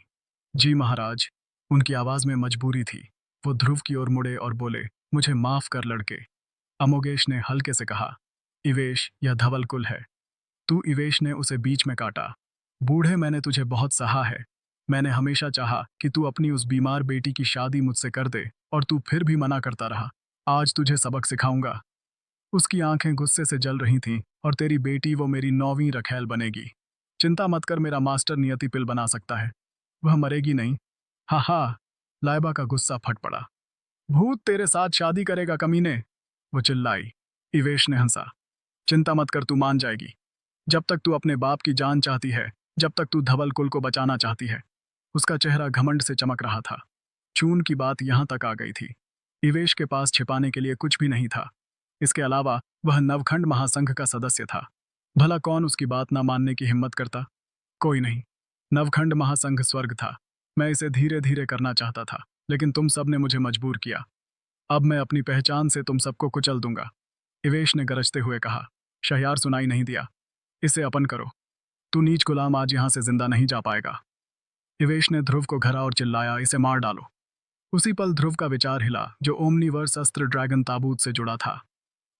जी महाराज, उनकी आवाज में मजबूरी थी। वो ध्रुव की ओर मुड़े और बोले, मुझे माफ कर लड़के। अमोगेश ने हल्के से कहा, इवेश, यह धवल कुल है। तू इवेश ने उसे बीच में काटा। बूढ़े, मैंने तुझे बहुत सहा है। मैंने हमेशा चाहा कि तू अपनी उस बीमार बेटी की शादी मुझसे कर दे और तू फिर भी मना करता रहा। आज तुझे सबक सिखाऊंगा। उसकी आंखें गुस्से से जल रही थीं। और तेरी बेटी, वो मेरी 9वीं रखैल बनेगी। चिंता मत कर, मेरा मास्टर नियति पिल बना सकता है। वह मरेगी नहीं। हा हा। लाइबा का गुस्सा फट पड़ा। भूत तेरे साथ शादी करेगा कमीने, वो चिल्लाई। इवेश ने हंसा। चिंता मत कर, तू मान जाएगी। जब तक तू अपने बाप की जान चाहती है, जब तक तू धवल कुल को बचाना चाहती है। उसका चेहरा घमंड से चमक रहा था। चून की बात यहां तक आ गई थी। इवेश के पास छिपाने के लिए कुछ भी नहीं था। इसके अलावा वह नवखंड महासंघ का सदस्य था। भला कौन उसकी बात ना मानने की हिम्मत करता? कोई नहीं। नवखंड महासंघ स्वर्ग था। मैं इसे धीरे धीरे करना चाहता था, लेकिन तुम सब ने मुझे मजबूर किया। अब मैं अपनी पहचान से तुम सबको कुचल दूंगा, इवेश ने गरजते हुए कहा। शहयार सुनाई नहीं दिया। इसे अपन करो। तू नीच गुलाम आज यहां से जिंदा नहीं जा पाएगा। इवेश ने ध्रुव को घरा और चिल्लाया, इसे मार डालो। उसी पल ध्रुव का विचार हिला, जो ओमनीवर्स अस्त्र ड्रैगन ताबूत से जुड़ा था।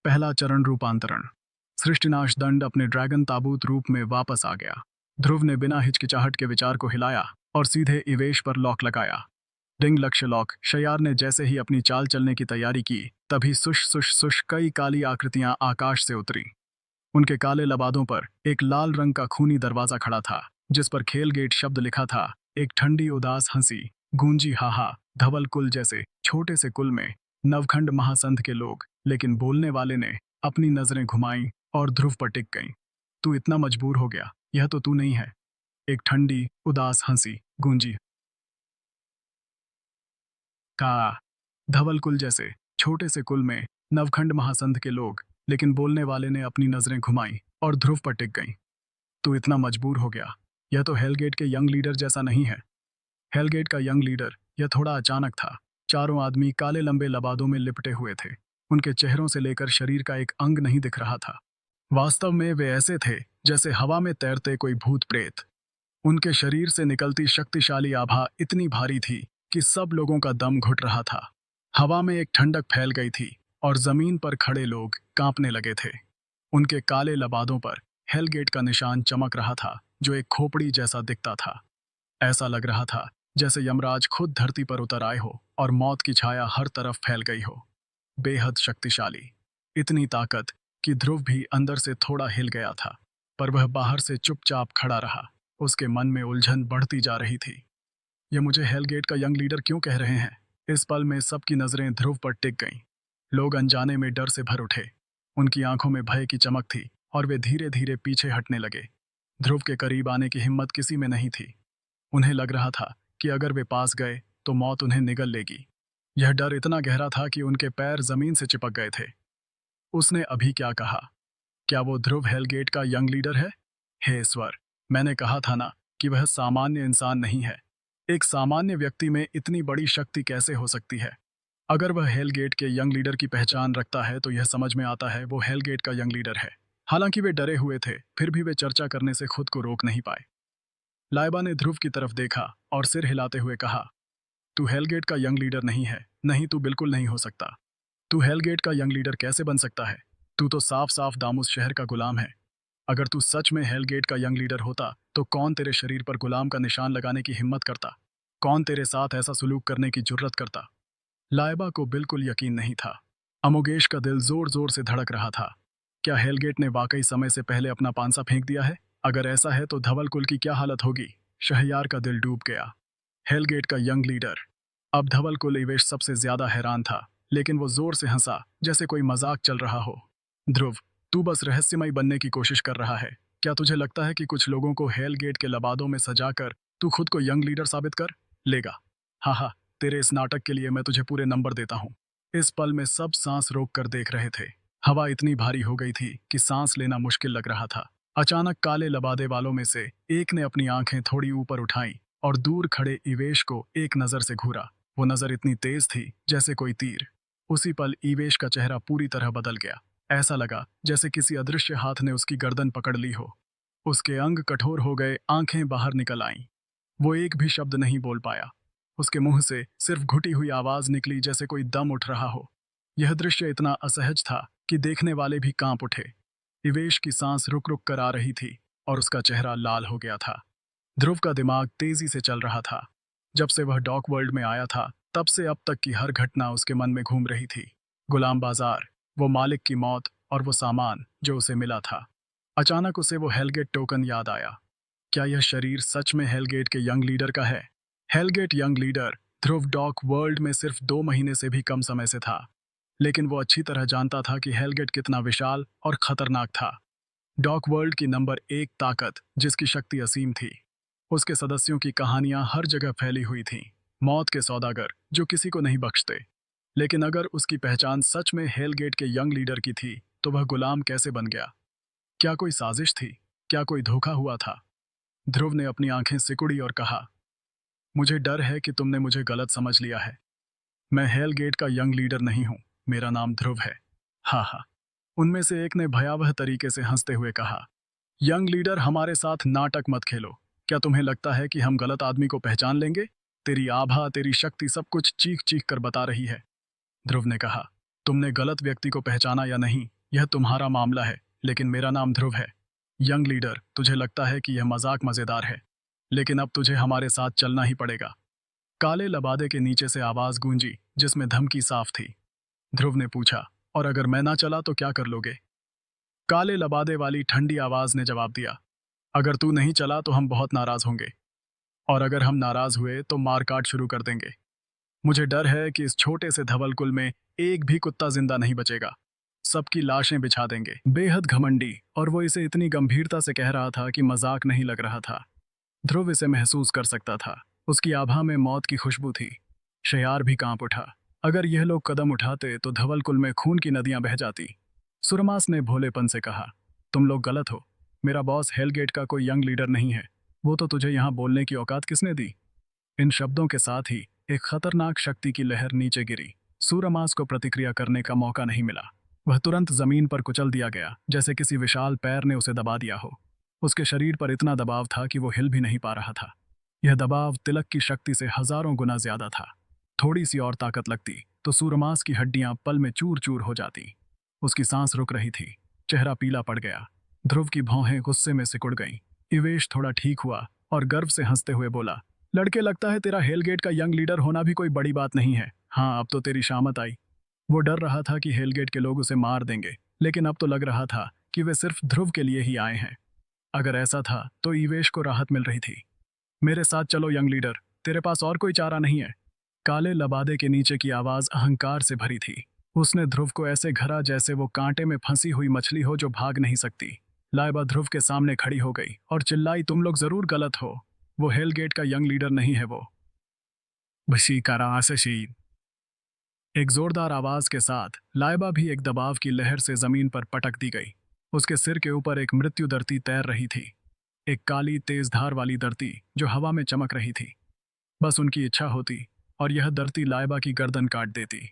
पहला चरण, रूपांतरण। सृष्टिनाश दंड अपने ड्रैगन ताबूत रूप में वापस आ गया। ध्रुव ने बिना हिचकिचाहट के विचार को हिलाया और सीधे इवेश पर लॉक लगाया। डिंग, लक्ष्य लॉक। शयार ने जैसे ही अपनी चाल चलने की तैयारी की, तभी सुश सुश सुश कई काली आकृतियां आकाश से उतरी। उनके काले लबादों पर एक लाल रंग का खूनी दरवाजा खड़ा था, जिस पर खेल गेट शब्द लिखा था। एक ठंडी उदास हंसी गूंजी, हाहा। धवल कुल जैसे छोटे से कुल में नवखंड महासंध के लोग, लेकिन बोलने वाले ने अपनी नजरें घुमाई और ध्रुव पर टिक गईं। तू इतना मजबूर हो गया, यह तो तू नहीं है। एक ठंडी उदास हंसी गूंजी। का धवल कुल जैसे छोटे से कुल में नवखंड महासंध के लोग, लेकिन बोलने वाले ने अपनी नजरें घुमाई और ध्रुव पर टिक गईं। तू इतना मजबूर हो गया, यह तो हेलगेट के यंग लीडर जैसा नहीं है। हेलगेट का यंग लीडर, यह थोड़ा अचानक था। चारों आदमी काले लंबे लबादों में लिपटे हुए थे। उनके चेहरों से लेकर शरीर का एक अंग नहीं दिख रहा था। वास्तव में वे ऐसे थे जैसे हवा में तैरते कोई भूत प्रेत। उनके शरीर से निकलती शक्तिशाली आभा इतनी भारी थी कि सब लोगों का दम घुट रहा था। हवा में एक ठंडक फैल गई थी और जमीन पर खड़े लोग कांपने लगे थे। उनके काले लबादों पर हेलगेट का निशान चमक रहा था, जो एक खोपड़ी जैसा दिखता था। ऐसा लग रहा था जैसे यमराज खुद धरती पर उतर आए हो और मौत की छाया हर तरफ फैल गई हो। बेहद शक्तिशाली। इतनी ताकत कि ध्रुव भी अंदर से थोड़ा हिल गया था, पर वह बाहर से चुपचाप खड़ा रहा। उसके मन में उलझन बढ़ती जा रही थी। ये मुझे हेलगेट का यंग लीडर क्यों कह रहे हैं? इस पल में सबकी नजरें ध्रुव पर टिक गईं। लोग अनजाने में डर से भर उठे। उनकी आंखों में भय की चमक थी और वे धीरे धीरे पीछे हटने लगे। ध्रुव के करीब आने की हिम्मत किसी में नहीं थी। उन्हें लग रहा था कि अगर वे पास गए तो मौत उन्हें निगल लेगी। यह डर इतना गहरा था कि उनके पैर जमीन से चिपक गए थे। उसने अभी क्या कहा? क्या वो ध्रुव हेलगेट का यंग लीडर है? हे ईश्वर, मैंने कहा था ना कि वह सामान्य इंसान नहीं है। एक सामान्य व्यक्ति में इतनी बड़ी शक्ति कैसे हो सकती है? अगर वह हेलगेट के यंग लीडर की पहचान रखता है तो यह समझ में आता है वो हेलगेट का यंग लीडर है। हालांकि वे डरे हुए थे, फिर भी वे चर्चा करने से खुद को रोक नहीं पाए। लाइबा ने ध्रुव की तरफ देखा और सिर हिलाते हुए कहा, तू हेलगेट का यंग लीडर नहीं है। नहीं, तू बिल्कुल नहीं हो सकता। तू हेलगेट का यंग लीडर कैसे बन सकता है? तू तो साफ साफ दामुस शहर का गुलाम है। अगर तू सच में हेलगेट का यंग लीडर होता तो कौन तेरे शरीर पर गुलाम का निशान लगाने की हिम्मत करता? कौन तेरे साथ ऐसा सुलूक करने की जुर्रत करता? लाइबा को बिल्कुल यकीन नहीं था। अमोगेश का दिल जोर जोर से धड़क रहा था। क्या हेलगेट ने वाकई समय से पहले अपना पांसा फेंक दिया है? अगर ऐसा है तो धवल कुल की क्या हालत होगी? शहयार का दिल डूब गया। हेलगेट का यंग लीडर। अब धवल कुल इवेश सबसे ज्यादा हैरान था, लेकिन वो जोर से हंसा जैसे कोई मजाक चल रहा हो। ध्रुव, तू बस रहस्यमय बनने की कोशिश कर रहा है। क्या तुझे लगता है कि कुछ लोगों को हेलगेट के लबादों में सजाकर तू खुद को यंग लीडर साबित कर लेगा? हाँ हाँ, तेरे इस नाटक के लिए मैं तुझे पूरे नंबर देता हूँ। इस पल में सब सांस रोक कर देख रहे थे। हवा इतनी भारी हो गई थी कि सांस लेना मुश्किल लग रहा था। अचानक काले लबादे वालों में से एक ने अपनी आंखें थोड़ी ऊपर उठाई और दूर खड़े इवेश को एक नजर से घूरा। वो नजर इतनी तेज थी जैसे कोई तीर। उसी पल ईवेश का चेहरा पूरी तरह बदल गया। ऐसा लगा जैसे किसी अदृश्य हाथ ने उसकी गर्दन पकड़ ली हो। उसके अंग कठोर हो गए, आंखें बाहर निकल आईं। वो एक भी शब्द नहीं बोल पाया। उसके मुंह से सिर्फ घुटी हुई आवाज निकली जैसे कोई दम उठ रहा हो। यह दृश्य इतना असहज था कि देखने वाले भी कांप उठे। इवेश की सांस रुक रुक कर आ रही थी और उसका चेहरा लाल हो गया था। ध्रुव का दिमाग तेजी से चल रहा था। जब से वह डॉक वर्ल्ड में आया था तब से अब तक की हर घटना उसके मन में घूम रही थी। गुलाम बाजार, वो मालिक की मौत और वो सामान जो उसे मिला था। अचानक उसे वो हेलगेट टोकन याद आया। क्या यह शरीर सच में हेलगेट के यंग लीडर का है? हेलगेट यंग लीडर ध्रुव डॉक वर्ल्ड में सिर्फ 2 महीने से भी कम समय से था, लेकिन वो अच्छी तरह जानता था कि हेलगेट कितना विशाल और खतरनाक था। डॉक वर्ल्ड की नंबर 1 ताकत, जिसकी शक्ति असीम थी। उसके सदस्यों की कहानियां हर जगह फैली हुई थीं। मौत के सौदागर जो किसी को नहीं बख्शते। लेकिन अगर उसकी पहचान सच में हेलगेट के यंग लीडर की थी तो वह गुलाम कैसे बन गया? क्या कोई साजिश थी? क्या कोई धोखा हुआ था? ध्रुव ने अपनी आंखें सिकुड़ी और कहा, मुझे डर है कि तुमने मुझे गलत समझ लिया है। मैं हेलगेट का यंग लीडर नहीं हूं। मेरा नाम ध्रुव है। हाँ हाँ, उनमें से एक ने भयावह तरीके से हंसते हुए कहा, यंग लीडर, हमारे साथ नाटक मत खेलो। क्या तुम्हें लगता है कि हम गलत आदमी को पहचान लेंगे? तेरी आभा, तेरी शक्ति सब कुछ चीख चीख कर बता रही है। ध्रुव ने कहा, तुमने गलत व्यक्ति को पहचाना या नहीं, यह तुम्हारा मामला है, लेकिन मेरा नाम ध्रुव है। यंग लीडर, तुझे लगता है कि यह मजाक मजेदार है, लेकिन अब तुझे हमारे साथ चलना ही पड़ेगा। काले लबादे के नीचे से आवाज गूंजी जिसमें धमकी साफ थी। ध्रुव ने पूछा, और अगर मैं ना चला तो क्या कर लोगे? काले लबादे वाली ठंडी आवाज ने जवाब दिया, अगर तू नहीं चला तो हम बहुत नाराज होंगे, और अगर हम नाराज हुए तो मारकाट शुरू कर देंगे। मुझे डर है कि इस छोटे से धवलकुल में एक भी कुत्ता जिंदा नहीं बचेगा। सबकी लाशें बिछा देंगे। बेहद घमंडी, और वो इसे इतनी गंभीरता से कह रहा था कि मजाक नहीं लग रहा था। ध्रुव इसे महसूस कर सकता था। उसकी आभा में मौत की खुशबू थी। शयार भी कांप उठा। अगर यह लोग कदम उठाते तो धवलकुल में खून की नदियां बह जाती। सुरमास ने भोलेपन से कहा, तुम लोग गलत हो। मेरा बॉस हेलगेट का कोई यंग लीडर नहीं है। वो तो तुझे यहाँ बोलने की औकात किसने दी? इन शब्दों के साथ ही एक खतरनाक शक्ति की लहर नीचे गिरी। सूरमास को प्रतिक्रिया करने का मौका नहीं मिला। वह तुरंत जमीन पर कुचल दिया गया, जैसे किसी विशाल पैर ने उसे दबा दिया हो। उसके शरीर पर इतना दबाव था कि वो हिल भी नहीं पा रहा था। यह दबाव तिलक की शक्ति से हजारों गुना ज्यादा था। थोड़ी सी और ताकत लगती तो सूरमास की हड्डियां पल में चूर चूर हो जाती। उसकी सांस रुक रही थी। चेहरा पीला पड़ गया। ध्रुव की भौहें गुस्से में सिकुड़ गईं। इवेश थोड़ा ठीक हुआ और गर्व से हंसते हुए बोला, लड़के, लगता है तेरा हेलगेट का यंग लीडर होना भी कोई बड़ी बात नहीं है। हाँ, अब तो तेरी शामत आई। वो डर रहा था कि हेलगेट के लोग उसे मार देंगे, लेकिन अब तो लग रहा था कि वे सिर्फ ध्रुव के लिए ही आए हैं। अगर ऐसा था तो ईवेश को राहत मिल रही थी। मेरे साथ चलो यंग लीडर, तेरे पास और कोई चारा नहीं है। काले लबादे के नीचे की आवाज अहंकार से भरी थी। उसने ध्रुव को ऐसे घरा जैसे वो कांटे में फंसी हुई मछली हो जो भाग नहीं सकती। लाइबा ध्रुव के सामने खड़ी हो गई और चिल्लाई, तुम लोग जरूर गलत हो। वो हेलगेट का यंग लीडर नहीं है। वो बशी। एक जोरदार आवाज के साथ लाइबा भी एक दबाव की लहर से जमीन पर पटक दी गई। उसके सिर के ऊपर एक मृत्यु दर्ती तैर रही थी। एक काली तेज धार वाली दर्ती जो हवा में चमक रही थी। बस उनकी इच्छा होती और यह दर्ती लाइबा की गर्दन काट देती।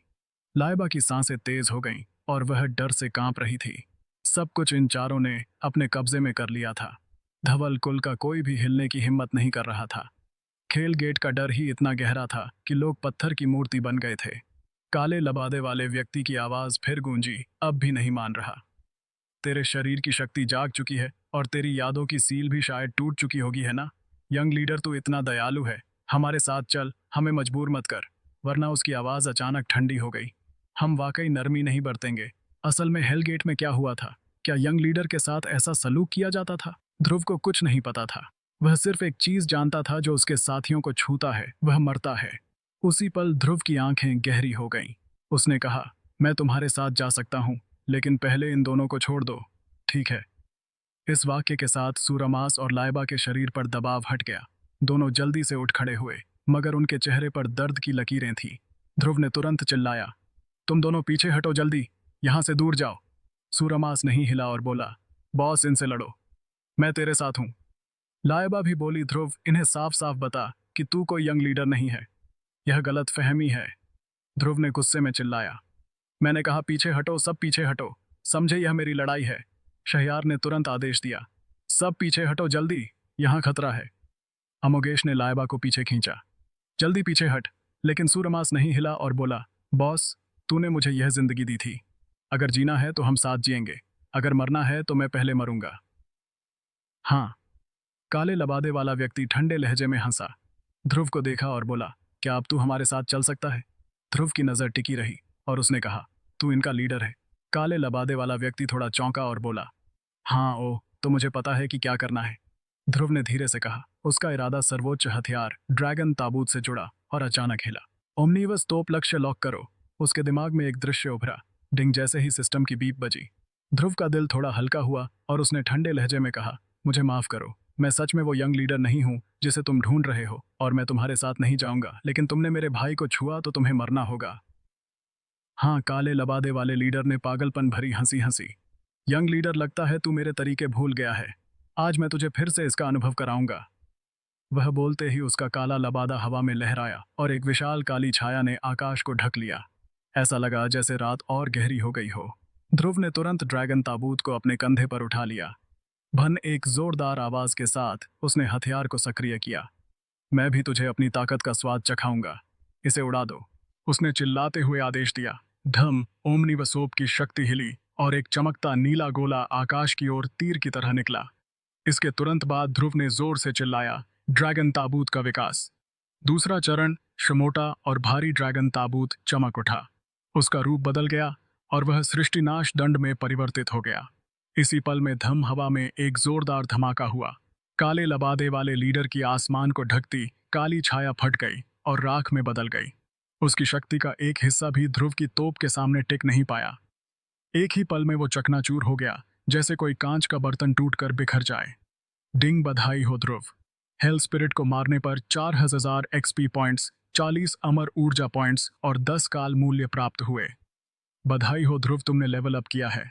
लाइबा की सांसें तेज हो गईं और वह डर से कांप रही थी। सब कुछ इन चारों ने अपने कब्जे में कर लिया था। धवल कुल का कोई भी हिलने की हिम्मत नहीं कर रहा था। खेल गेट का डर ही इतना गहरा था कि लोग पत्थर की मूर्ति बन गए थे। काले लबादे वाले व्यक्ति की आवाज फिर गूंजी, अब भी नहीं मान रहा। तेरे शरीर की शक्ति जाग चुकी है और तेरी यादों की सील भी शायद टूट चुकी होगी, है ना? यंग लीडर, तू इतना दयालु है, हमारे साथ चल, हमें मजबूर मत कर। वरना उसकी आवाज अचानक ठंडी हो गई। हम वाकई नरमी नहीं बरतेंगे। असल में हेलगेट में क्या हुआ था? क्या यंग लीडर के साथ ऐसा सलूक किया जाता था? ध्रुव को कुछ नहीं पता था। वह सिर्फ एक चीज जानता था, जो उसके साथियों को छूता है वह मरता है। उसी पल ध्रुव की आंखें गहरी हो गईं। उसने कहा, मैं तुम्हारे साथ जा सकता हूं, लेकिन पहले इन दोनों को छोड़ दो। ठीक है। इस वाक्य के साथ सूरमास और लाइबा के शरीर पर दबाव हट गया। दोनों जल्दी से उठ खड़े हुए, मगर उनके चेहरे पर दर्द की लकीरें थीं। ध्रुव ने तुरंत चिल्लाया, तुम दोनों पीछे हटो, जल्दी यहां से दूर जाओ। सूरमास नहीं हिला और बोला, बॉस, इनसे लड़ो, मैं तेरे साथ हूं। लाइबा भी बोली, ध्रुव, इन्हें साफ साफ बता कि तू कोई यंग लीडर नहीं है। यह गलत फहमी है, ध्रुव ने गुस्से में चिल्लाया। मैंने कहा पीछे हटो, सब पीछे हटो, समझे यह मेरी लड़ाई है। शहयार ने तुरंत आदेश दिया, सब पीछे हटो जल्दी, यहाँ खतरा है। अमोगेश ने लाइबा को पीछे खींचा, जल्दी पीछे हट। लेकिन सूरमास नहीं हिला और बोला, बॉस, तूने मुझे यह जिंदगी दी थी, अगर जीना है तो हम साथ जिएंगे, अगर मरना है तो मैं पहले मरूंगा। हाँ, काले लबादे वाला व्यक्ति ठंडे लहजे में हंसा, ध्रुव को देखा और बोला, क्या अब तू हमारे साथ चल सकता है? ध्रुव की नजर टिकी रही और उसने कहा, तू इनका लीडर है। काले लबादे वाला व्यक्ति थोड़ा चौंका और बोला, हाँ ओ, तो मुझे पता है कि क्या करना है। ध्रुव ने धीरे से कहा। उसका इरादा सर्वोच्च हथियार ड्रैगन ताबूत से जुड़ा और अचानक हिला। ओमनीवस तोप लक्ष्य लॉक करो। उसके दिमाग में एक दृश्य उभरा। डिंग जैसे ही सिस्टम की बीप बजी, ध्रुव का दिल थोड़ा हल्का हुआ और उसने ठंडे लहजे में कहा, मुझे माफ करो, मैं सच में वो यंग लीडर नहीं हूँ जिसे तुम ढूंढ रहे हो, और मैं तुम्हारे साथ नहीं जाऊंगा, लेकिन तुमने मेरे भाई को छुआ तो तुम्हें मरना होगा। हाँ, काले लबादे वाले लीडर ने पागलपन भरी हंसी हंसी। यंग लीडर, लगता है तू मेरे तरीके भूल गया है, आज मैं तुझे फिर से इसका अनुभव कराऊंगा। वह बोलते ही उसका काला लबादा हवा में लहराया और एक विशाल काली छाया ने आकाश को ढक लिया। ऐसा लगा जैसे रात और गहरी हो गई हो। ध्रुव ने तुरंत ड्रैगन ताबूत को अपने कंधे पर उठा लिया। भन एक जोरदार आवाज के साथ उसने हथियार को सक्रिय किया। मैं भी तुझे अपनी ताकत का स्वाद चखाऊंगा, इसे उड़ा दो, उसने चिल्लाते हुए आदेश दिया। ढम, ओमनी व सोप की शक्ति हिली और एक चमकता नीला गोला आकाश की ओर तीर की तरह निकला। इसके तुरंत बाद ध्रुव ने जोर से चिल्लाया, ड्रैगन ताबूत का विकास। दूसरा चरण, शमोटा और भारी ड्रैगन ताबूत चमक उठा। उसका रूप बदल गया और वह सृष्टिनाश दंड में परिवर्तित हो गया। इसी पल में धम हवा में एक जोरदार धमाका हुआ। काले लबादे वाले लीडर की आसमान को ढकती काली छाया फट गई और राख में बदल गई। उसकी शक्ति का एक हिस्सा भी ध्रुव की तोप के सामने टिक नहीं पाया। एक ही पल में वो चकनाचूर हो गया, जैसे कोई कांच का बर्तन टूटकर बिखर जाए। डिंग, बधाई हो ध्रुव, हेल स्पिरिट को मारने पर 4000 एक्सपी पॉइंट्स, 40 अमर ऊर्जा पॉइंट्स और 10 काल मूल्य प्राप्त हुए। बधाई हो ध्रुव, तुमने लेवल अप किया है।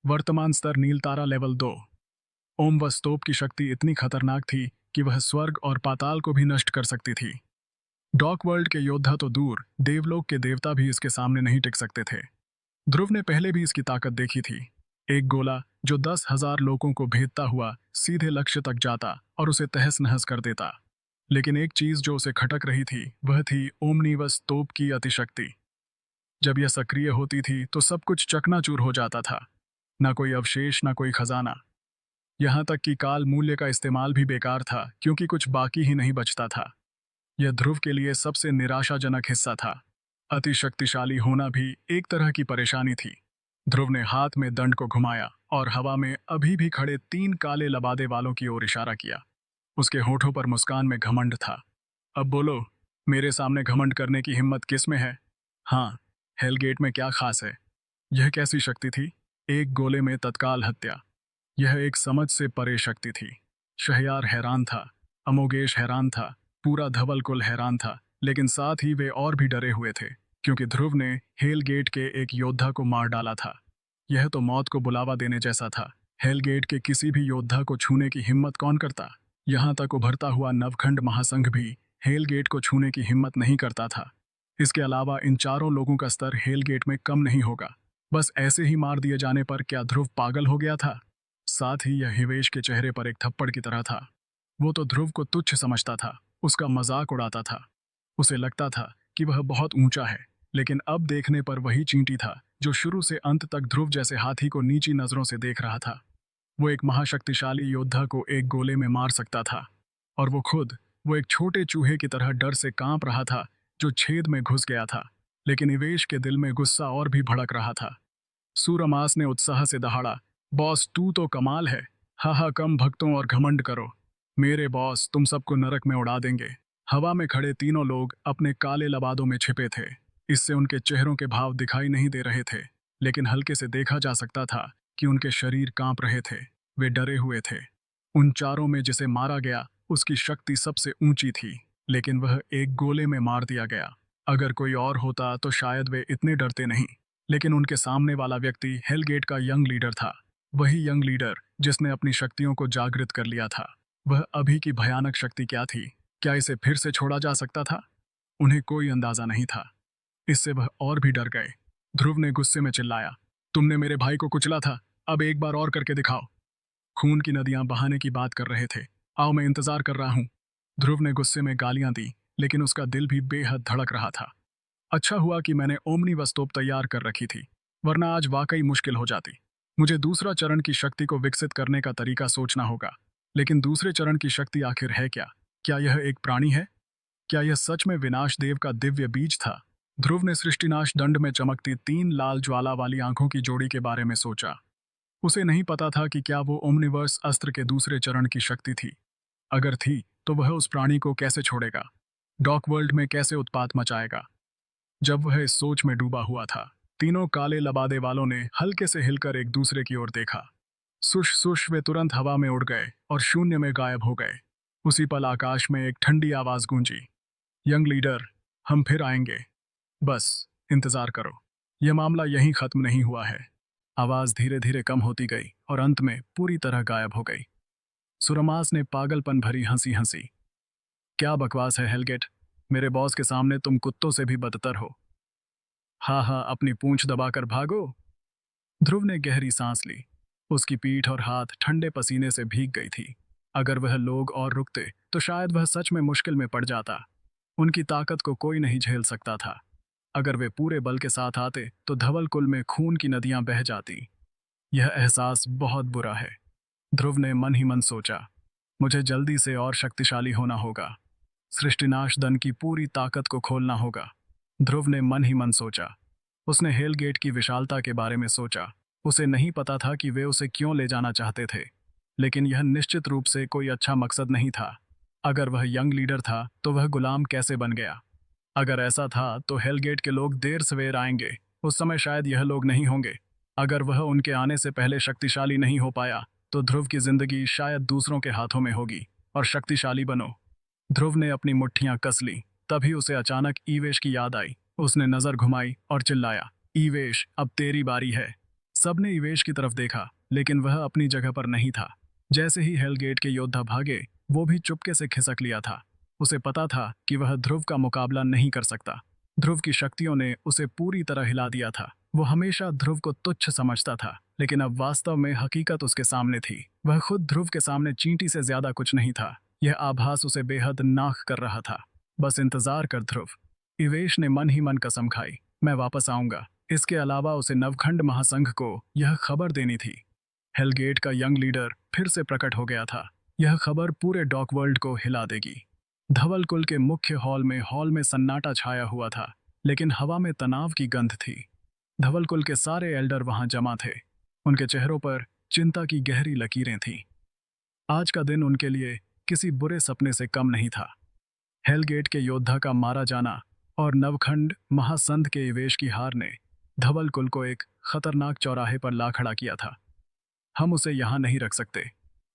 वर्तमान स्तर नील तारा लेवल 2। ओम व स्तोप की शक्ति इतनी खतरनाक थी कि वह स्वर्ग और पाताल को भी नष्ट कर सकती थी। डॉक वर्ल्ड के योद्धा तो दूर, देवलोक के देवता भी इसके सामने नहीं टिक सकते थे। ध्रुव ने पहले भी इसकी ताकत देखी थी। एक गोला जो 10,000 लोगों को भेदता हुआ सीधे लक्ष्य तक जाता और उसे तहस नहस कर देता। लेकिन एक चीज जो उसे खटक रही थी वह थी ओमनीवस तोप की अतिशक्ति। जब यह सक्रिय होती थी तो सब कुछ चकनाचूर हो जाता था, ना कोई अवशेष, ना कोई खजाना। यहां तक कि काल मूल्य का इस्तेमाल भी बेकार था, क्योंकि कुछ बाकी ही नहीं बचता था। यह ध्रुव के लिए सबसे निराशाजनक हिस्सा था। अति शक्तिशाली होना भी एक तरह की परेशानी थी। ध्रुव ने हाथ में दंड को घुमाया और हवा में अभी भी खड़े 3 काले लबादे वालों की ओर इशारा किया। उसके होठों पर मुस्कान में घमंड था। अब बोलो, मेरे सामने घमंड करने की हिम्मत किस में है? हाँ, हेलगेट में क्या खास है? यह कैसी शक्ति थी? एक गोले में तत्काल हत्या। यह एक समझ से परे शक्ति थी। शहयार हैरान था, अमोगेश हैरान था, पूरा धवल कुल हैरान था, लेकिन साथ ही वे और भी डरे हुए थे, क्योंकि ध्रुव ने हेलगेट के एक योद्धा को मार डाला था। यह तो मौत को बुलावा देने जैसा था। हेलगेट के किसी भी योद्धा को छूने की हिम्मत कौन करता? यहाँ तक उभरता हुआ नवखंड महासंघ भी हेलगेट को छूने की हिम्मत नहीं करता था। इसके अलावा इन चारों लोगों का स्तर हेलगेट में कम नहीं होगा। बस ऐसे ही मार दिए जाने पर क्या ध्रुव पागल हो गया था? साथ ही यह हिवेश के चेहरे पर एक थप्पड़ की तरह था। वो तो ध्रुव को तुच्छ समझता था, उसका मजाक उड़ाता था। उसे लगता था कि वह बहुत ऊंचा है, लेकिन अब देखने पर वही चींटी था जो शुरू से अंत तक ध्रुव जैसे हाथी को नीची नजरों से देख रहा था। वो एक महाशक्तिशाली योद्धा को एक गोले में मार सकता था, और वो एक छोटे चूहे की तरह डर से कांप रहा था जो छेद में घुस गया था। लेकिन निवेश के दिल में गुस्सा और भी भड़क रहा था। सूरमास ने उत्साह से दहाड़ा, बॉस तू तो कमाल है, हा हा, कम भक्तों और घमंड करो, मेरे बॉस तुम सबको नरक में उड़ा देंगे। हवा में खड़े तीनों लोग अपने काले लबादों में छिपे थे। इससे उनके चेहरों के भाव दिखाई नहीं दे रहे थे, लेकिन हल्के से देखा जा सकता था कि उनके शरीर कांप रहे थे। वे डरे हुए थे। उन चारों में जिसे मारा गया उसकी शक्ति सबसे ऊंची थी, लेकिन वह एक गोले में मार दिया गया। अगर कोई और होता तो शायद वे इतने डरते नहीं, लेकिन उनके सामने वाला व्यक्ति हेलगेट का यंग लीडर था। वही यंग लीडर जिसने अपनी शक्तियों को जागृत कर लिया था। वह अभी की भयानक शक्ति क्या थी? क्या इसे फिर से छोड़ा जा सकता था? उन्हें कोई अंदाजा नहीं था। इससे वह और भी डर गए। ध्रुव ने गुस्से में चिल्लाया, तुमने मेरे भाई को कुचला था, अब एक बार और करके दिखाओ। खून की नदियां बहाने की बात कर रहे थे। आओ, मैं इंतजार कर रहा हूं। ध्रुव ने गुस्से में गालियां दी, लेकिन उसका दिल भी बेहद धड़क रहा था। अच्छा हुआ कि मैंने ओमनी वस्तोप तैयार कर रखी थी, वरना आज वाकई मुश्किल हो जाती। मुझे दूसरा चरण की शक्ति को विकसित करने का तरीका सोचना होगा। लेकिन दूसरे चरण की शक्ति आखिर है क्या? क्या यह एक प्राणी है? क्या यह सच में विनाश देव का दिव्य बीज था? ध्रुव ने सृष्टिनाश दंड में चमकती 3 लाल ज्वाला वाली आंखों की जोड़ी के बारे में सोचा। उसे नहीं पता था कि क्या वो ओमनिवर्स अस्त्र के दूसरे चरण की शक्ति थी। अगर थी, तो वह उस प्राणी को कैसे छोड़ेगा? डॉक वर्ल्ड में कैसे उत्पात मचाएगा? जब वह इस सोच में डूबा हुआ था, तीनों काले लबादे वालों ने हल्के से हिलकर एक दूसरे की ओर देखा। सुश सुश वे तुरंत हवा में उड़ गए और शून्य में गायब हो गए। उसी पल आकाश में एक ठंडी आवाज गूंजी, यंग लीडर, हम फिर आएंगे। बस इंतजार करो, यह मामला यहीं खत्म नहीं हुआ है। आवाज धीरे धीरे कम होती गई और अंत में पूरी तरह गायब हो गई। सुरमास ने पागलपन भरी हंसी हंसी, क्या बकवास है हेलगेट, मेरे बॉस के सामने तुम कुत्तों से भी बदतर हो। हाँ हाँ, अपनी पूंछ दबाकर भागो। ध्रुव ने गहरी सांस ली। उसकी पीठ और हाथ ठंडे पसीने से भीग गई थी। अगर वह लोग और रुकते तो शायद वह सच में मुश्किल में पड़ जाता। उनकी ताकत को कोई नहीं झेल सकता था। अगर वे पूरे बल के साथ आते तो धवल कुल में खून की नदियां बह जाती। यह एहसास बहुत बुरा है, ध्रुव ने मन ही मन सोचा। मुझे जल्दी से और शक्तिशाली होना होगा। सृष्टिनाश दन की पूरी ताकत को खोलना होगा, ध्रुव ने मन ही मन सोचा। उसने हेलगेट की विशालता के बारे में सोचा। उसे नहीं पता था कि वे उसे क्यों ले जाना चाहते थे, लेकिन यह निश्चित रूप से कोई अच्छा मकसद नहीं था। अगर वह यंग लीडर था तो वह गुलाम कैसे बन गया? अगर ऐसा था तो हेलगेट के लोग देर सवेर आएंगे, उस समय शायद यह लोग नहीं होंगे। अगर वह उनके आने से पहले शक्तिशाली नहीं हो पाया तो ध्रुव की जिंदगी शायद दूसरों के हाथों में होगी। और शक्तिशाली बनो। ध्रुव ने अपनी मुट्ठियां कस ली। तभी उसे अचानक ईवेश की याद आई। उसने नजर घुमाई और चिल्लाया, ईवेश, अब तेरी बारी है। सबने ईवेश की तरफ देखा, लेकिन वह अपनी जगह पर नहीं था। जैसे ही हेलगेट के योद्धा भागे, वो भी चुपके से खिसक लिया था। उसे पता था कि वह ध्रुव का मुकाबला नहीं कर सकता। ध्रुव की शक्तियों ने उसे पूरी तरह हिला दिया था। वो हमेशा ध्रुव को तुच्छ समझता था, लेकिन अब वास्तव में हकीकत उसके सामने थी। वह खुद ध्रुव के सामने चींटी से ज्यादा कुछ नहीं था। यह आभास उसे बेहद नाक कर रहा था। बस इंतजार कर ध्रुव। इवेश ने मन ही मन कसम खाई, मैं वापस आऊंगा। इसके अलावा उसे नवखंड महासंघ को यह खबर देनी थी। हेलगेट का यंग लीडर फिर से प्रकट हो गया था। यह खबर पूरे डॉक वर्ल्ड को हिला देगी। धवल कुल के मुख्य हॉल में सन्नाटा छाया हुआ था, लेकिन हवा में तनाव की गंध थी। धवल कुल के सारे एल्डर वहां जमा थे। उनके चेहरों पर चिंता की गहरी लकीरें थीं। आज का दिन उनके लिए किसी बुरे सपने से कम नहीं था। हेलगेट के योद्धा का मारा जाना और नवखंड महासंध के इवेश की हार ने धवल कुल को एक खतरनाक चौराहे पर ला खड़ा किया था। हम उसे यहां नहीं रख सकते,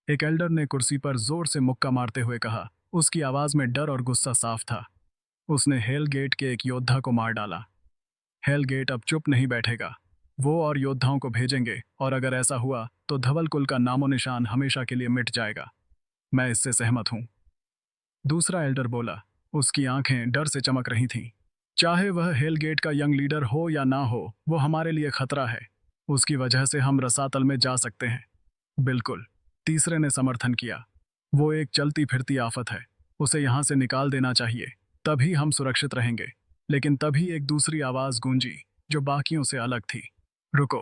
एक एल्डर ने कुर्सी पर जोर से मुक्का मारते हुए कहा। उसकी आवाज में डर और गुस्सा साफ था। उसने हेलगेट के एक योद्धा को मार डाला। हेलगेट अब चुप नहीं बैठेगा। वो और योद्धाओं को भेजेंगे, और अगर ऐसा हुआ तो धवल कुल का नामो निशान हमेशा के लिए मिट जाएगा। मैं इससे सहमत हूं। दूसरा एल्डर बोला। उसकी आंखें डर से चमक रही थीं। चाहे वह हेलगेट का यंग लीडर हो या ना हो, वो हमारे लिए खतरा है। उसकी वजह से हम रसातल में जा सकते हैं। बिल्कुल, तीसरे ने समर्थन किया। वो एक चलती फिरती आफत है, उसे यहां से निकाल देना चाहिए, तभी हम सुरक्षित रहेंगे। लेकिन तभी एक दूसरी आवाज गूंजी, जो बाकियों से अलग थी। रुको,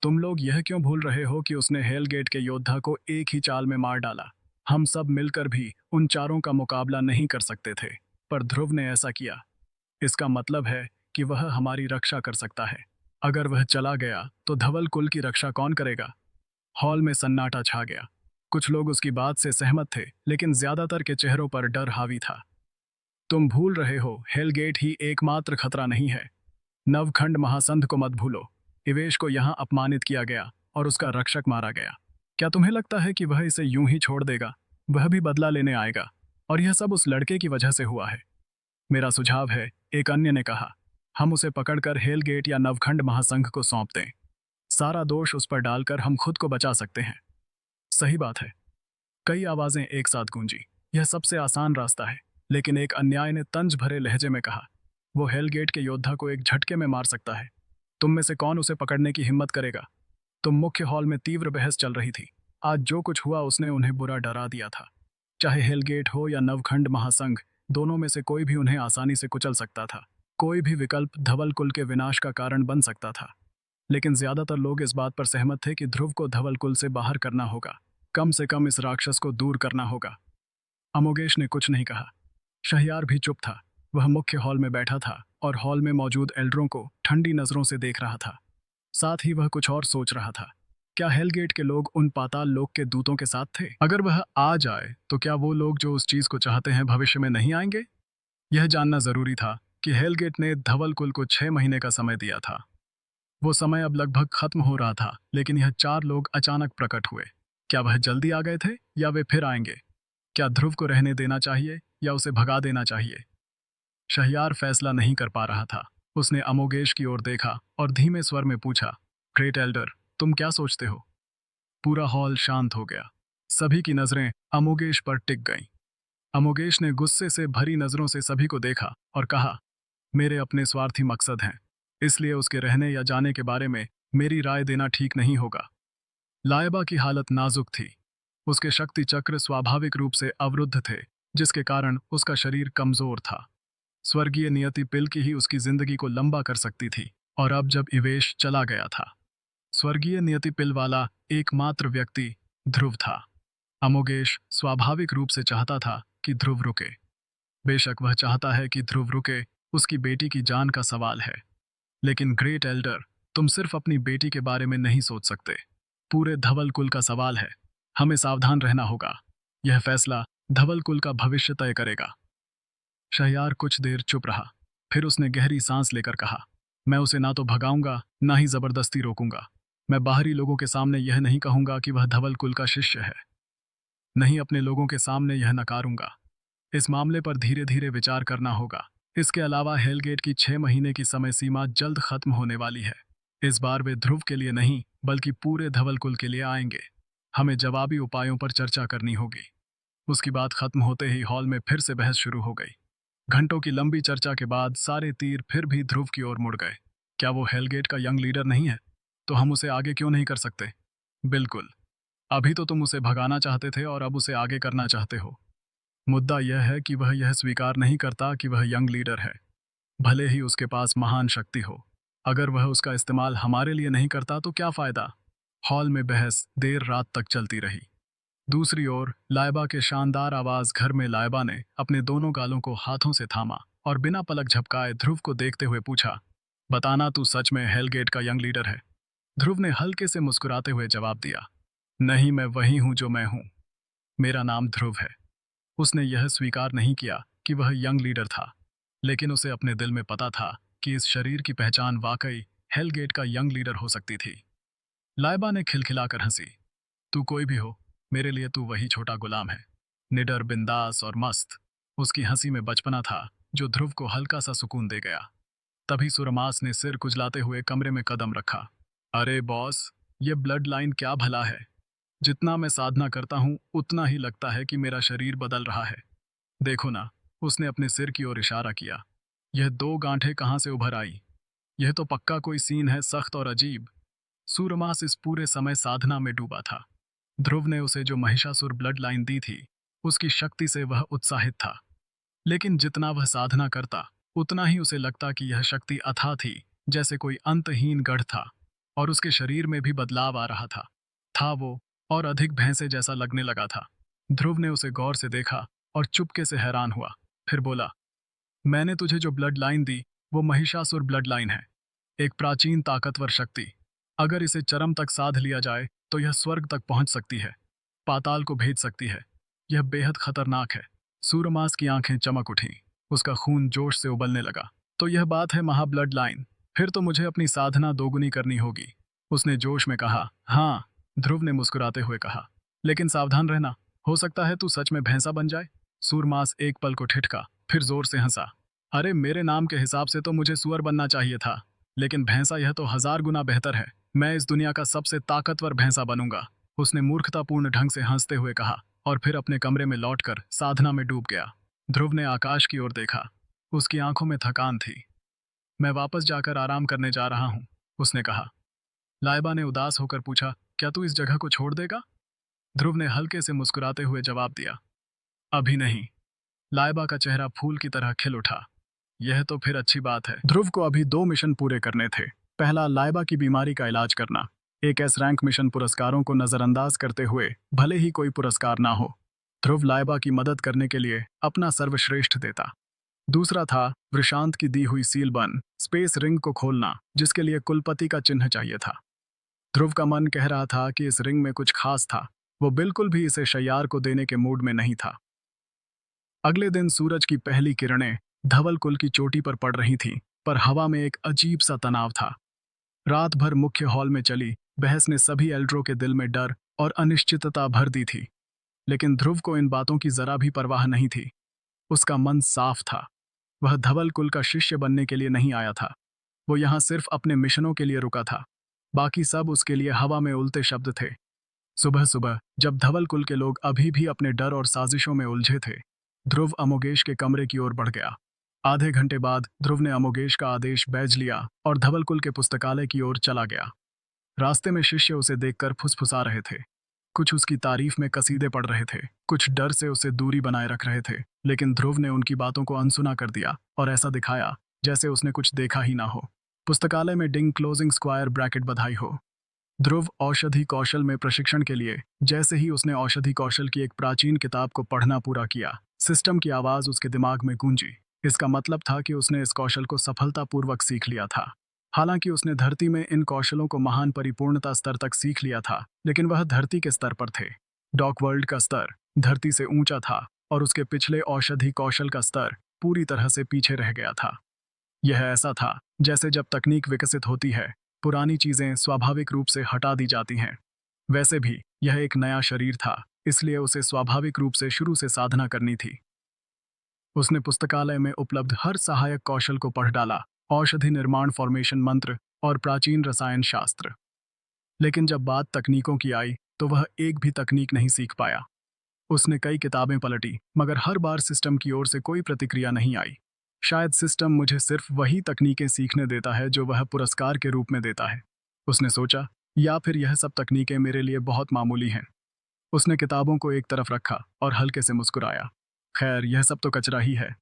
तुम लोग यह क्यों भूल रहे हो कि उसने हेलगेट के योद्धा को एक ही चाल में मार डाला? हम सब मिलकर भी उन चारों का मुकाबला नहीं कर सकते थे, पर ध्रुव ने ऐसा किया। इसका मतलब है कि वह हमारी रक्षा कर सकता है। अगर वह चला गया तो धवल कुल की रक्षा कौन करेगा? हॉल में सन्नाटा छा गया। कुछ लोग उसकी बात से सहमत थे, लेकिन ज्यादातर के चेहरों पर डर हावी था। तुम भूल रहे हो, हेलगेट ही एकमात्र खतरा नहीं है। नवखंड महासंध को मत भूलो। इवेश को यहाँ अपमानित किया गया और उसका रक्षक मारा गया। क्या तुम्हें लगता है कि वह इसे यूं ही छोड़ देगा? वह भी बदला लेने आएगा, और यह सब उस लड़के की वजह से हुआ है। मेरा सुझाव है, एक अन्य ने कहा, हम उसे पकड़कर हेलगेट या नवखंड महासंघ को सौंप दें। सारा दोष उस पर डालकर हम खुद को बचा सकते हैं। सही बात है। कई आवाजें एक साथ गूंजी। यह सबसे आसान रास्ता है। लेकिन एक अन्याय ने तंज भरे लहजे में कहा, वो हेलगेट के योद्धा को एक झटके में मार सकता है। तुम में से कौन उसे पकड़ने की हिम्मत करेगा? तुम मुख्य हॉल में तीव्र बहस चल रही थी। आज जो कुछ हुआ उसने उन्हें बुरा डरा दिया था। चाहे हेलगेट हो या नवखंड महासंघ, दोनों में से कोई भी उन्हें आसानी से कुचल सकता था। कोई भी विकल्प धवल कुल के विनाश का कारण बन सकता था। लेकिन ज्यादातर लोग इस बात पर सहमत थे कि ध्रुव को धवल कुल से बाहर करना होगा। कम से कम इस राक्षस को दूर करना होगा। अमोगेश ने कुछ नहीं कहा। शहयार भी चुप था। वह मुख्य हॉल में बैठा था और हॉल में मौजूद एल्डरों को ठंडी नजरों से देख रहा था। साथ ही वह कुछ और सोच रहा था। क्या हेलगेट के लोग उन पाताल लोक के दूतों के साथ थे? अगर वह आ जाए तो क्या वो लोग जो उस चीज को चाहते हैं भविष्य में नहीं आएंगे? यह जानना जरूरी था कि हेलगेट ने धवल कुल को 6 महीने का समय दिया था। वो समय अब लगभग खत्म हो रहा था, लेकिन यह 4 लोग अचानक प्रकट हुए। क्या वह जल्दी आ गए थे या वे फिर आएंगे? क्या ध्रुव को रहने देना चाहिए या उसे भगा देना चाहिए? शहयार फैसला नहीं कर पा रहा था। उसने अमोगेश की ओर देखा और धीमे स्वर में पूछा, ग्रेट एल्डर, तुम क्या सोचते हो? पूरा हॉल शांत हो गया। सभी की नजरें अमोगेश पर टिक गईं। अमोगेश ने गुस्से से भरी नजरों से सभी को देखा और कहा, मेरे अपने स्वार्थी मकसद हैं, इसलिए उसके रहने या जाने के बारे में मेरी राय देना ठीक नहीं होगा। लायबा की हालत नाजुक थी। उसके शक्ति चक्र स्वाभाविक रूप से अवरुद्ध थे, जिसके कारण उसका शरीर कमजोर था। स्वर्गीय नियति पिल की ही उसकी जिंदगी को लंबा कर सकती थी, और अब जब इवेश चला गया था, स्वर्गीय नियति पिल वाला एकमात्र व्यक्ति ध्रुव था। अमोगेश स्वाभाविक रूप से चाहता था कि ध्रुव रुके। बेशक वह चाहता है कि ध्रुव रुके, उसकी बेटी की जान का सवाल है। लेकिन ग्रेट एल्डर, तुम सिर्फ अपनी बेटी के बारे में नहीं सोच सकते। पूरे धवल कुल का सवाल है। हमें सावधान रहना होगा। यह फैसला धवल कुल का भविष्य तय करेगा। शहयार कुछ देर चुप रहा। फिर उसने गहरी सांस लेकर कहा, मैं उसे ना तो भगाऊंगा, ना ही जबरदस्ती रोकूंगा। मैं बाहरी लोगों के सामने यह नहीं कहूंगा कि वह धवल कुल का शिष्य है। नहीं, अपने लोगों के सामने यह नकारूंगा। इस मामले पर धीरे धीरे विचार करना होगा। इसके अलावा हेलगेट की 6 महीने की समय सीमा जल्द खत्म होने वाली है। इस बार वे ध्रुव के लिए नहीं, बल्कि पूरे धवल कुल के लिए आएंगे। हमें जवाबी उपायों पर चर्चा करनी होगी। उसकी बात खत्म होते ही हॉल में फिर से बहस शुरू हो गई। घंटों की लंबी चर्चा के बाद सारे तीर फिर भी ध्रुव की ओर मुड़ गए। क्या वो हेलगेट का यंग लीडर नहीं है? तो हम उसे आगे क्यों नहीं कर सकते? बिल्कुल। अभी तो तुम उसे भगाना चाहते थे और अब उसे आगे करना चाहते हो। मुद्दा यह है कि वह यह स्वीकार नहीं करता कि वह यंग लीडर है, भले ही उसके पास महान शक्ति हो। अगर वह उसका इस्तेमाल हमारे लिए नहीं करता तो क्या फायदा? हॉल में बहस देर रात तक चलती रही। दूसरी ओर लायबा के शानदार आवाज घर में लायबा ने अपने दोनों गालों को हाथों से थामा और बिना पलक झपकाए ध्रुव को देखते हुए पूछा, बताना तू सच में हेलगेट का यंग लीडर है? ध्रुव ने हल्के से मुस्कुराते हुए जवाब दिया, नहीं, मैं वही हूं जो मैं हूं। मेरा नाम ध्रुव है। उसने यह स्वीकार नहीं किया कि वह यंग लीडर था, लेकिन उसे अपने दिल में पता था कि इस शरीर की पहचान वाकई हेलगेट का यंग लीडर हो सकती थी। लायबा ने खिलखिलाकर हंसी, तू कोई भी हो, मेरे लिए तू वही छोटा गुलाम है, निडर, बिंदास और मस्त। उसकी हंसी में बचपना था जो ध्रुव को हल्का सा सुकून दे गया। तभी सुरमास ने सिर कुचलाते हुए कमरे में कदम रखा। अरे बॉस, ये ब्लड लाइन क्या भला है? जितना मैं साधना करता हूं उतना ही लगता है कि मेरा शरीर बदल रहा है। देखो ना, उसने अपने सिर की ओर इशारा किया। यह 2 गांठें कहां से उभर आई? यह तो पक्का कोई सीन है, सख्त और अजीब। सूरमास इस पूरे समय साधना में डूबा था। ध्रुव ने उसे जो महिषासुर ब्लड लाइन दी थी, उसकी शक्ति से वह उत्साहित था। लेकिन जितना वह साधना करता, उतना ही उसे लगता कि यह शक्ति अथाह थी, जैसे कोई अंतहीन गढ़ था, और उसके शरीर में भी बदलाव आ रहा था वो और अधिक भैंसे जैसा लगने लगा था। ध्रुव ने उसे गौर से देखा और चुपके से हैरान हुआ। फिर बोला, मैंने तुझे जो ब्लड लाइन दी वो महिषासुर ब्लड लाइन है, एक प्राचीन ताकतवर शक्ति। अगर इसे चरम तक साध लिया जाए तो यह स्वर्ग तक पहुंच सकती है, पाताल को भेज सकती है। यह बेहद खतरनाक है। सूरमास की आंखें चमक उठीं, उसका खून जोश से उबलने लगा। तो यह बात है महा ब्लड लाइन, फिर तो मुझे अपनी साधना दोगुनी करनी होगी, उसने जोश में कहा। हाँ, ध्रुव ने मुस्कुराते हुए कहा, लेकिन सावधान रहना, हो सकता है तू सच में भैंसा बन जाए। सूरमास एक पल को ठिठका, फिर जोर से हंसा। अरे, मेरे नाम के हिसाब से तो मुझे सुअर बनना चाहिए था, लेकिन भैंसा यह तो 1000 गुना बेहतर है। मैं इस दुनिया का सबसे ताकतवर भैंसा बनूंगा, उसने मूर्खतापूर्ण ढंग से हंसते हुए कहा और फिर अपने कमरे में लौटकर साधना में डूब गया। ध्रुव ने आकाश की ओर देखा। उसकी आंखों में थकान थी। मैं वापस जाकर आराम करने जा रहा हूँ, उसने कहा। लाइबा ने उदास होकर पूछा, क्या तू इस जगह को छोड़ देगा? ध्रुव ने हल्के से मुस्कुराते हुए जवाब दिया, अभी नहीं। लाइबा का चेहरा फूल की तरह खिल उठा। यह तो फिर अच्छी बात है। ध्रुव को अभी 2 मिशन पूरे करने थे। पहला, लाइबा की बीमारी का इलाज करना। एक एस रैंक मिशन पुरस्कारों को नजरअंदाज करते हुए, भले ही कोई पुरस्कार ना हो, ध्रुव लाइबा की मदद करने के लिए अपना सर्वश्रेष्ठ देता। दूसरा था वृशांत की दी हुई सील बन स्पेस रिंग को खोलना, जिसके लिए कुलपति का चिन्ह चाहिए था। ध्रुव का मन कह रहा था कि इस रिंग में कुछ खास था। वो बिल्कुल भी इसे शैयार को देने के मूड में नहीं था। अगले दिन सूरज की पहली किरणें धवल कुल की चोटी पर पड़ रही थीं, पर हवा में एक अजीब सा तनाव था। रात भर मुख्य हॉल में चली बहस ने सभी एल्ड्रो के दिल में डर और अनिश्चितता भर दी थी। लेकिन ध्रुव को इन बातों की जरा भी परवाह नहीं थी। उसका मन साफ था। वह धवल कुल का शिष्य बनने के लिए नहीं आया था। वो यहाँ सिर्फ अपने मिशनों के लिए रुका था। बाकी सब उसके लिए हवा में उलते शब्द थे। सुबह सुबह जब धवल कुल के लोग अभी भी अपने डर और साजिशों में उलझे थे, ध्रुव अमोगेश के कमरे की ओर बढ़ गया। आधे घंटे बाद ध्रुव ने अमोगेश का आदेश बैज लिया और धवल कुल के पुस्तकालय की ओर चला गया। रास्ते में शिष्य उसे देखकर फुसफुसा रहे थे। कुछ उसकी तारीफ में कसीदे पढ़ रहे थे, कुछ डर से उसे दूरी बनाए रख रहे थे। लेकिन ध्रुव ने उनकी बातों को अनसुना कर दिया और ऐसा दिखाया जैसे उसने कुछ देखा ही ना हो। पुस्तकालय में डिंग क्लोजिंग स्क्वायर ब्रैकेट बधाई हो। ध्रुव औषधि कौशल में प्रशिक्षण के लिए जैसे ही उसने औषधि कौशल की एक प्राचीन किताब को पढ़ना पूरा किया, सिस्टम की आवाज उसके दिमाग में गूंजी। इसका मतलब था कि उसने इस कौशल को सफलतापूर्वक सीख लिया था। हालांकि उसने धरती में इन कौशलों को महान परिपूर्णता स्तर तक सीख लिया था, लेकिन वह धरती के स्तर पर थे। डॉक वर्ल्ड का स्तर धरती से ऊंचा था और उसके पिछले औषधि कौशल का स्तर पूरी तरह से पीछे रह गया था। यह ऐसा था जैसे जब तकनीक विकसित होती है, पुरानी चीजें स्वाभाविक रूप से हटा दी जाती हैं। वैसे भी यह एक नया शरीर था, इसलिए उसे स्वाभाविक रूप से शुरू से साधना करनी थी। उसने पुस्तकालय में उपलब्ध हर सहायक कौशल को पढ़ डाला, औषधि निर्माण, फॉर्मेशन मंत्र और प्राचीन रसायन शास्त्र। लेकिन जब बात तकनीकों की आई तो वह एक भी तकनीक नहीं सीख पाया। उसने कई किताबें पलटी, मगर हर बार सिस्टम की ओर से कोई प्रतिक्रिया नहीं आई। शायद सिस्टम मुझे सिर्फ वही तकनीकें सीखने देता है जो वह पुरस्कार के रूप में देता है, उसने सोचा, या फिर यह सब तकनीकें मेरे लिए बहुत मामूली हैं। उसने किताबों को एक तरफ रखा और हल्के से मुस्कुराया। खैर, यह सब तो कचरा ही है।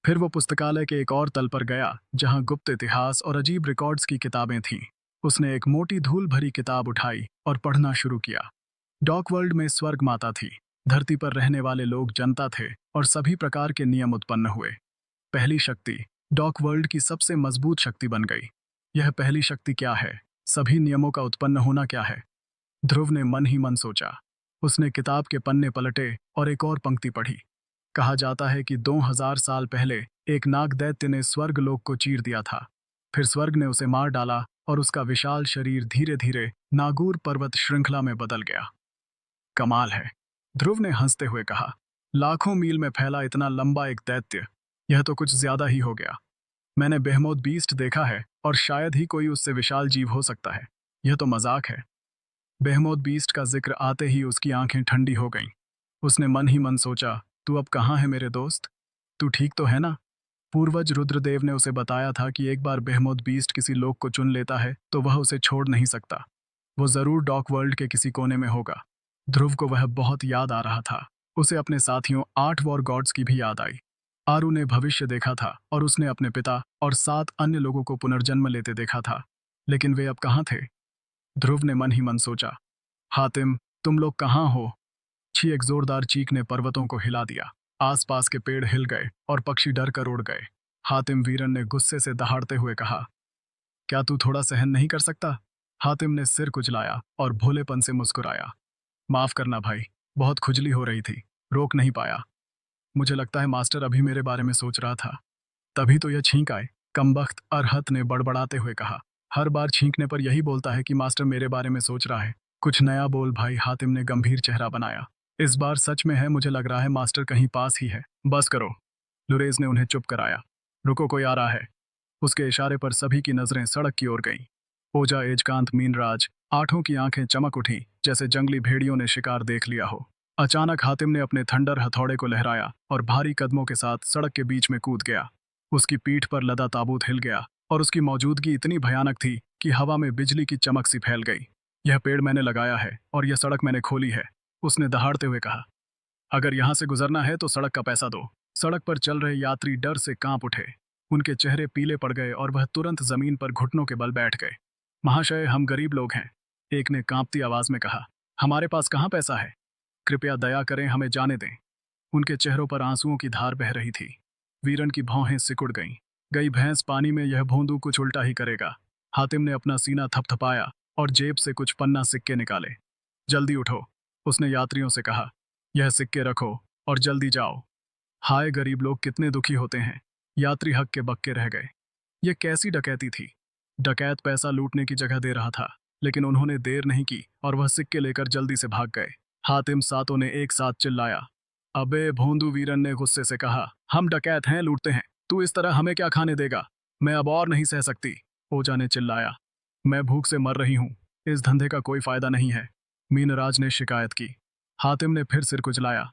फिर वो पुस्तकालय के एक और तल पर गया जहां गुप्त इतिहास और अजीब रिकॉर्ड्स की किताबें थीं। उसने एक मोटी धूल भरी किताब उठाई और पढ़ना शुरू किया। डॉक वर्ल्ड में स्वर्ग माता थी। धरती पर रहने वाले लोग जनता थे और सभी प्रकार के नियम उत्पन्न हुए। पहली शक्ति डॉक वर्ल्ड की सबसे मजबूत शक्ति बन गई। यह पहली शक्ति क्या है? सभी नियमों का उत्पन्न होना क्या है? ध्रुव ने मन ही मन सोचा। उसने किताब के पन्ने पलटे और एक और पंक्ति पढ़ी। कहा जाता है कि 2000 साल पहले एक नाग दैत्य ने स्वर्ग लोक को चीर दिया था। फिर स्वर्ग ने उसे मार डाला और उसका विशाल शरीर धीरे धीरे नागूर पर्वत श्रृंखला में बदल गया। कमाल है, ध्रुव ने हंसते हुए कहा। लाखों मील में फैला इतना लंबा एक दैत्य, यह तो कुछ ज्यादा ही हो गया। मैंने बेहमोद बीस्ट देखा है और शायद ही कोई उससे विशाल जीव हो सकता है। यह तो मजाक है। बेहमोद बीस्ट का जिक्र आते ही उसकी आंखें ठंडी हो गईं। उसने मन ही मन सोचा, तू अब कहाँ है मेरे दोस्त? तू ठीक तो है ना? पूर्वज रुद्रदेव ने उसे बताया था कि एक बार बेहमोद बीस्ट किसी लोक को चुन लेता है तो वह उसे छोड़ नहीं सकता। वो जरूर डॉक वर्ल्ड के किसी कोने में होगा। ध्रुव को वह बहुत याद आ रहा था। उसे अपने साथियों 8 वॉर गॉड्स की भी याद आई। आरू ने भविष्य देखा था और उसने अपने पिता और 7 अन्य लोगों को पुनर्जन्म लेते देखा था। लेकिन वे अब कहाँ थे? ध्रुव ने मन ही मन सोचा। हातिम, तुम लोग कहाँ हो? छी! एक जोरदार चीख ने पर्वतों को हिला दिया। आसपास के पेड़ हिल गए और पक्षी डर कर उड़ गए। हातिम वीरन ने गुस्से से दहाड़ते हुए कहा, क्या तू थोड़ा सहन नहीं कर सकता? हातिम ने सिर कुचलाया और भोलेपन से मुस्कुराया। माफ करना भाई, बहुत खुजली हो रही थी, रोक नहीं पाया। मुझे लगता है मास्टर अभी मेरे बारे में सोच रहा था, तभी तो यह छींक आए। कमबख्त, अरहत ने बड़बड़ाते हुए कहा। हर बार छींकने पर यही बोलता है कि मास्टर मेरे बारे में सोच रहा है। कुछ नया बोल भाई, हातिम ने गंभीर चेहरा बनाया। इस बार सच में है, मुझे लग रहा है मास्टर कहीं पास ही है। बस करो, लुरेज ने उन्हें चुप कराया। रुको, कोई आ रहा है। उसके इशारे पर सभी की नजरें सड़क की ओर गईं। ओजा, एजकांत, मीनराज, आठों की आंखें चमक उठी जैसे जंगली भेड़ियों ने शिकार देख लिया हो। अचानक हातिम ने अपने थंडर हथौड़े को लहराया और भारी कदमों के साथ सड़क के बीच में कूद गया। उसकी पीठ पर लदा ताबूत हिल गया और उसकी मौजूदगी इतनी भयानक थी कि हवा में बिजली की चमक सी फैल गई। यह पेड़ मैंने लगाया है और यह सड़क मैंने खोली है, उसने दहाड़ते हुए कहा। अगर यहाँ से गुजरना है तो सड़क का पैसा दो। सड़क पर चल रहे यात्री डर से कांप उठे। उनके चेहरे पीले पड़ गए और वह तुरंत जमीन पर घुटनों के बल बैठ गए। महाशय, हम गरीब लोग हैं, एक ने कांपती आवाज में कहा। हमारे पास कहाँ पैसा है? कृपया दया करें, हमें जाने दें। उनके चेहरों पर आंसुओं की धार बह रही थी। वीरन की भौहें सिकुड़ गईं। गई भैंस पानी में, यह भोंदू कुछ उल्टा ही करेगा। हातिम ने अपना सीना थपथपाया और जेब से कुछ पन्ना सिक्के निकाले। जल्दी उठो, उसने यात्रियों से कहा। यह सिक्के रखो और जल्दी जाओ। हाय, गरीब लोग कितने दुखी होते हैं। यात्री हक्के बक्के रह गए। यह कैसी डकैती थी? डकैत पैसा लूटने की जगह दे रहा था, लेकिन उन्होंने देर नहीं की और वह सिक्के लेकर जल्दी से भाग गए। हातिम सातों ने एक साथ चिल्लाया। अबे भोंदू, वीरन ने गुस्से से कहा। हम डकैत हैं, लूटते हैं, तू इस तरह हमें क्या खाने देगा? मैं अब और नहीं सह सकती, ओजा ने चिल्लाया। मैं भूख से मर रही हूं, इस धंधे का कोई फायदा नहीं है, मीनराज ने शिकायत की। हातिम ने फिर सिर कुचलाया।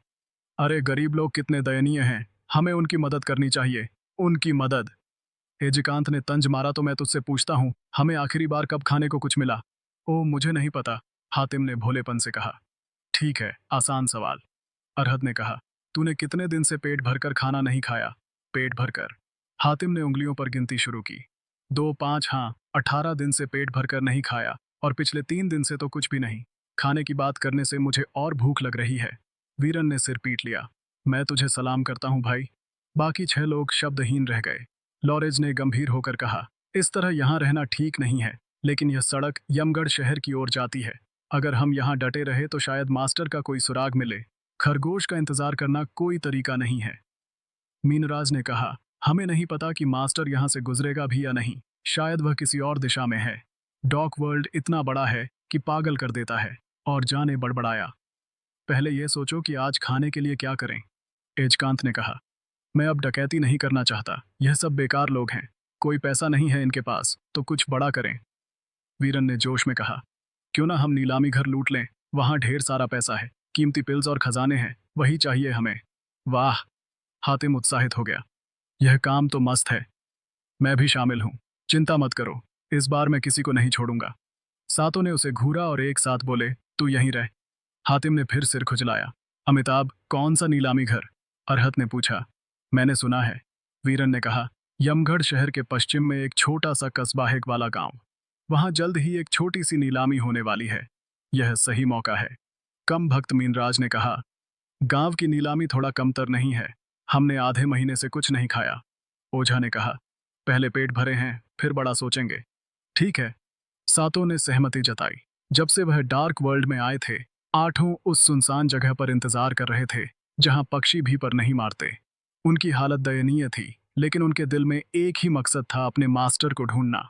अरे गरीब लोग कितने दयनीय हैं, हमें उनकी मदद करनी चाहिए। उनकी मदद? एजिकांत ने तंज मारा। तो मैं तुझसे पूछता हूं, हमें आखिरी बार कब खाने को कुछ मिला? ओ, मुझे नहीं पता, हातिम ने भोलेपन से कहा। ठीक है, आसान सवाल, अरहद ने कहा। तूने कितने दिन से पेट भरकर खाना नहीं खाया? पेट भरकर? हातिम ने उंगलियों पर गिनती शुरू की। 2, 5, हाँ, 18 दिन से पेट भरकर नहीं खाया, और पिछले 3 दिन से तो कुछ भी नहीं। खाने की बात करने से मुझे और भूख लग रही है। वीरन ने सिर पीट लिया। मैं तुझे सलाम करता हूँ भाई। बाकी 6 लोग शब्दहीन रह गए। लॉरेज ने गंभीर होकर कहा, इस तरह यहाँ रहना ठीक नहीं है, लेकिन यह सड़क यमगढ़ शहर की ओर जाती है। अगर हम यहाँ डटे रहे तो शायद मास्टर का कोई सुराग मिले। खरगोश का इंतजार करना कोई तरीका नहीं है। मीनराज ने कहा, हमें नहीं पता कि मास्टर यहाँ से गुजरेगा भी या नहीं, शायद वह किसी और दिशा में है। डॉक वर्ल्ड इतना बड़ा है कि पागल कर देता है। और जाने बड़बड़ाया। पहले यह सोचो कि आज खाने के लिए क्या करें, एजकांत ने कहा। मैं अब डकैती नहीं करना चाहता, यह सब बेकार लोग हैं, कोई पैसा नहीं है इनके पास, तो कुछ बड़ा करें, वीरन ने जोश में कहा। क्यों ना हम नीलामी घर लूट लें, वहां ढेर सारा पैसा है, कीमती पिल्स और खजाने हैं, वही चाहिए हमें। वाह, हातिम उत्साहित हो गया। यह काम तो मस्त है, मैं भी शामिल हूं। चिंता मत करो, इस बार मैं किसी को नहीं छोड़ूंगा। सातों ने उसे घूरा और एक साथ बोले, तू यहीं रह। हातिम ने फिर सिर खुजलाया। अमिताभ, कौन सा नीलामी घर? अरहत ने पूछा। मैंने सुना है, वीरन ने कहा। यमगढ़ शहर के पश्चिम में एक छोटा सा कस्बा है वाला गांव। वहां जल्द ही एक छोटी सी नीलामी होने वाली है। यह सही मौका है, कम भक्त मीनराज ने कहा। गांव की नीलामी थोड़ा कमतर नहीं है, हमने आधे महीने से कुछ नहीं खाया, ओझा ने कहा। पहले पेट भरे हैं, फिर बड़ा सोचेंगे। ठीक है, सातों ने सहमति जताई। जब से वह डार्क वर्ल्ड में आए थे, आठों उस सुनसान जगह पर इंतजार कर रहे थे जहां पक्षी भी पर नहीं मारते। उनकी हालत दयनीय थी, लेकिन उनके दिल में एक ही मकसद था, अपने मास्टर को ढूंढना।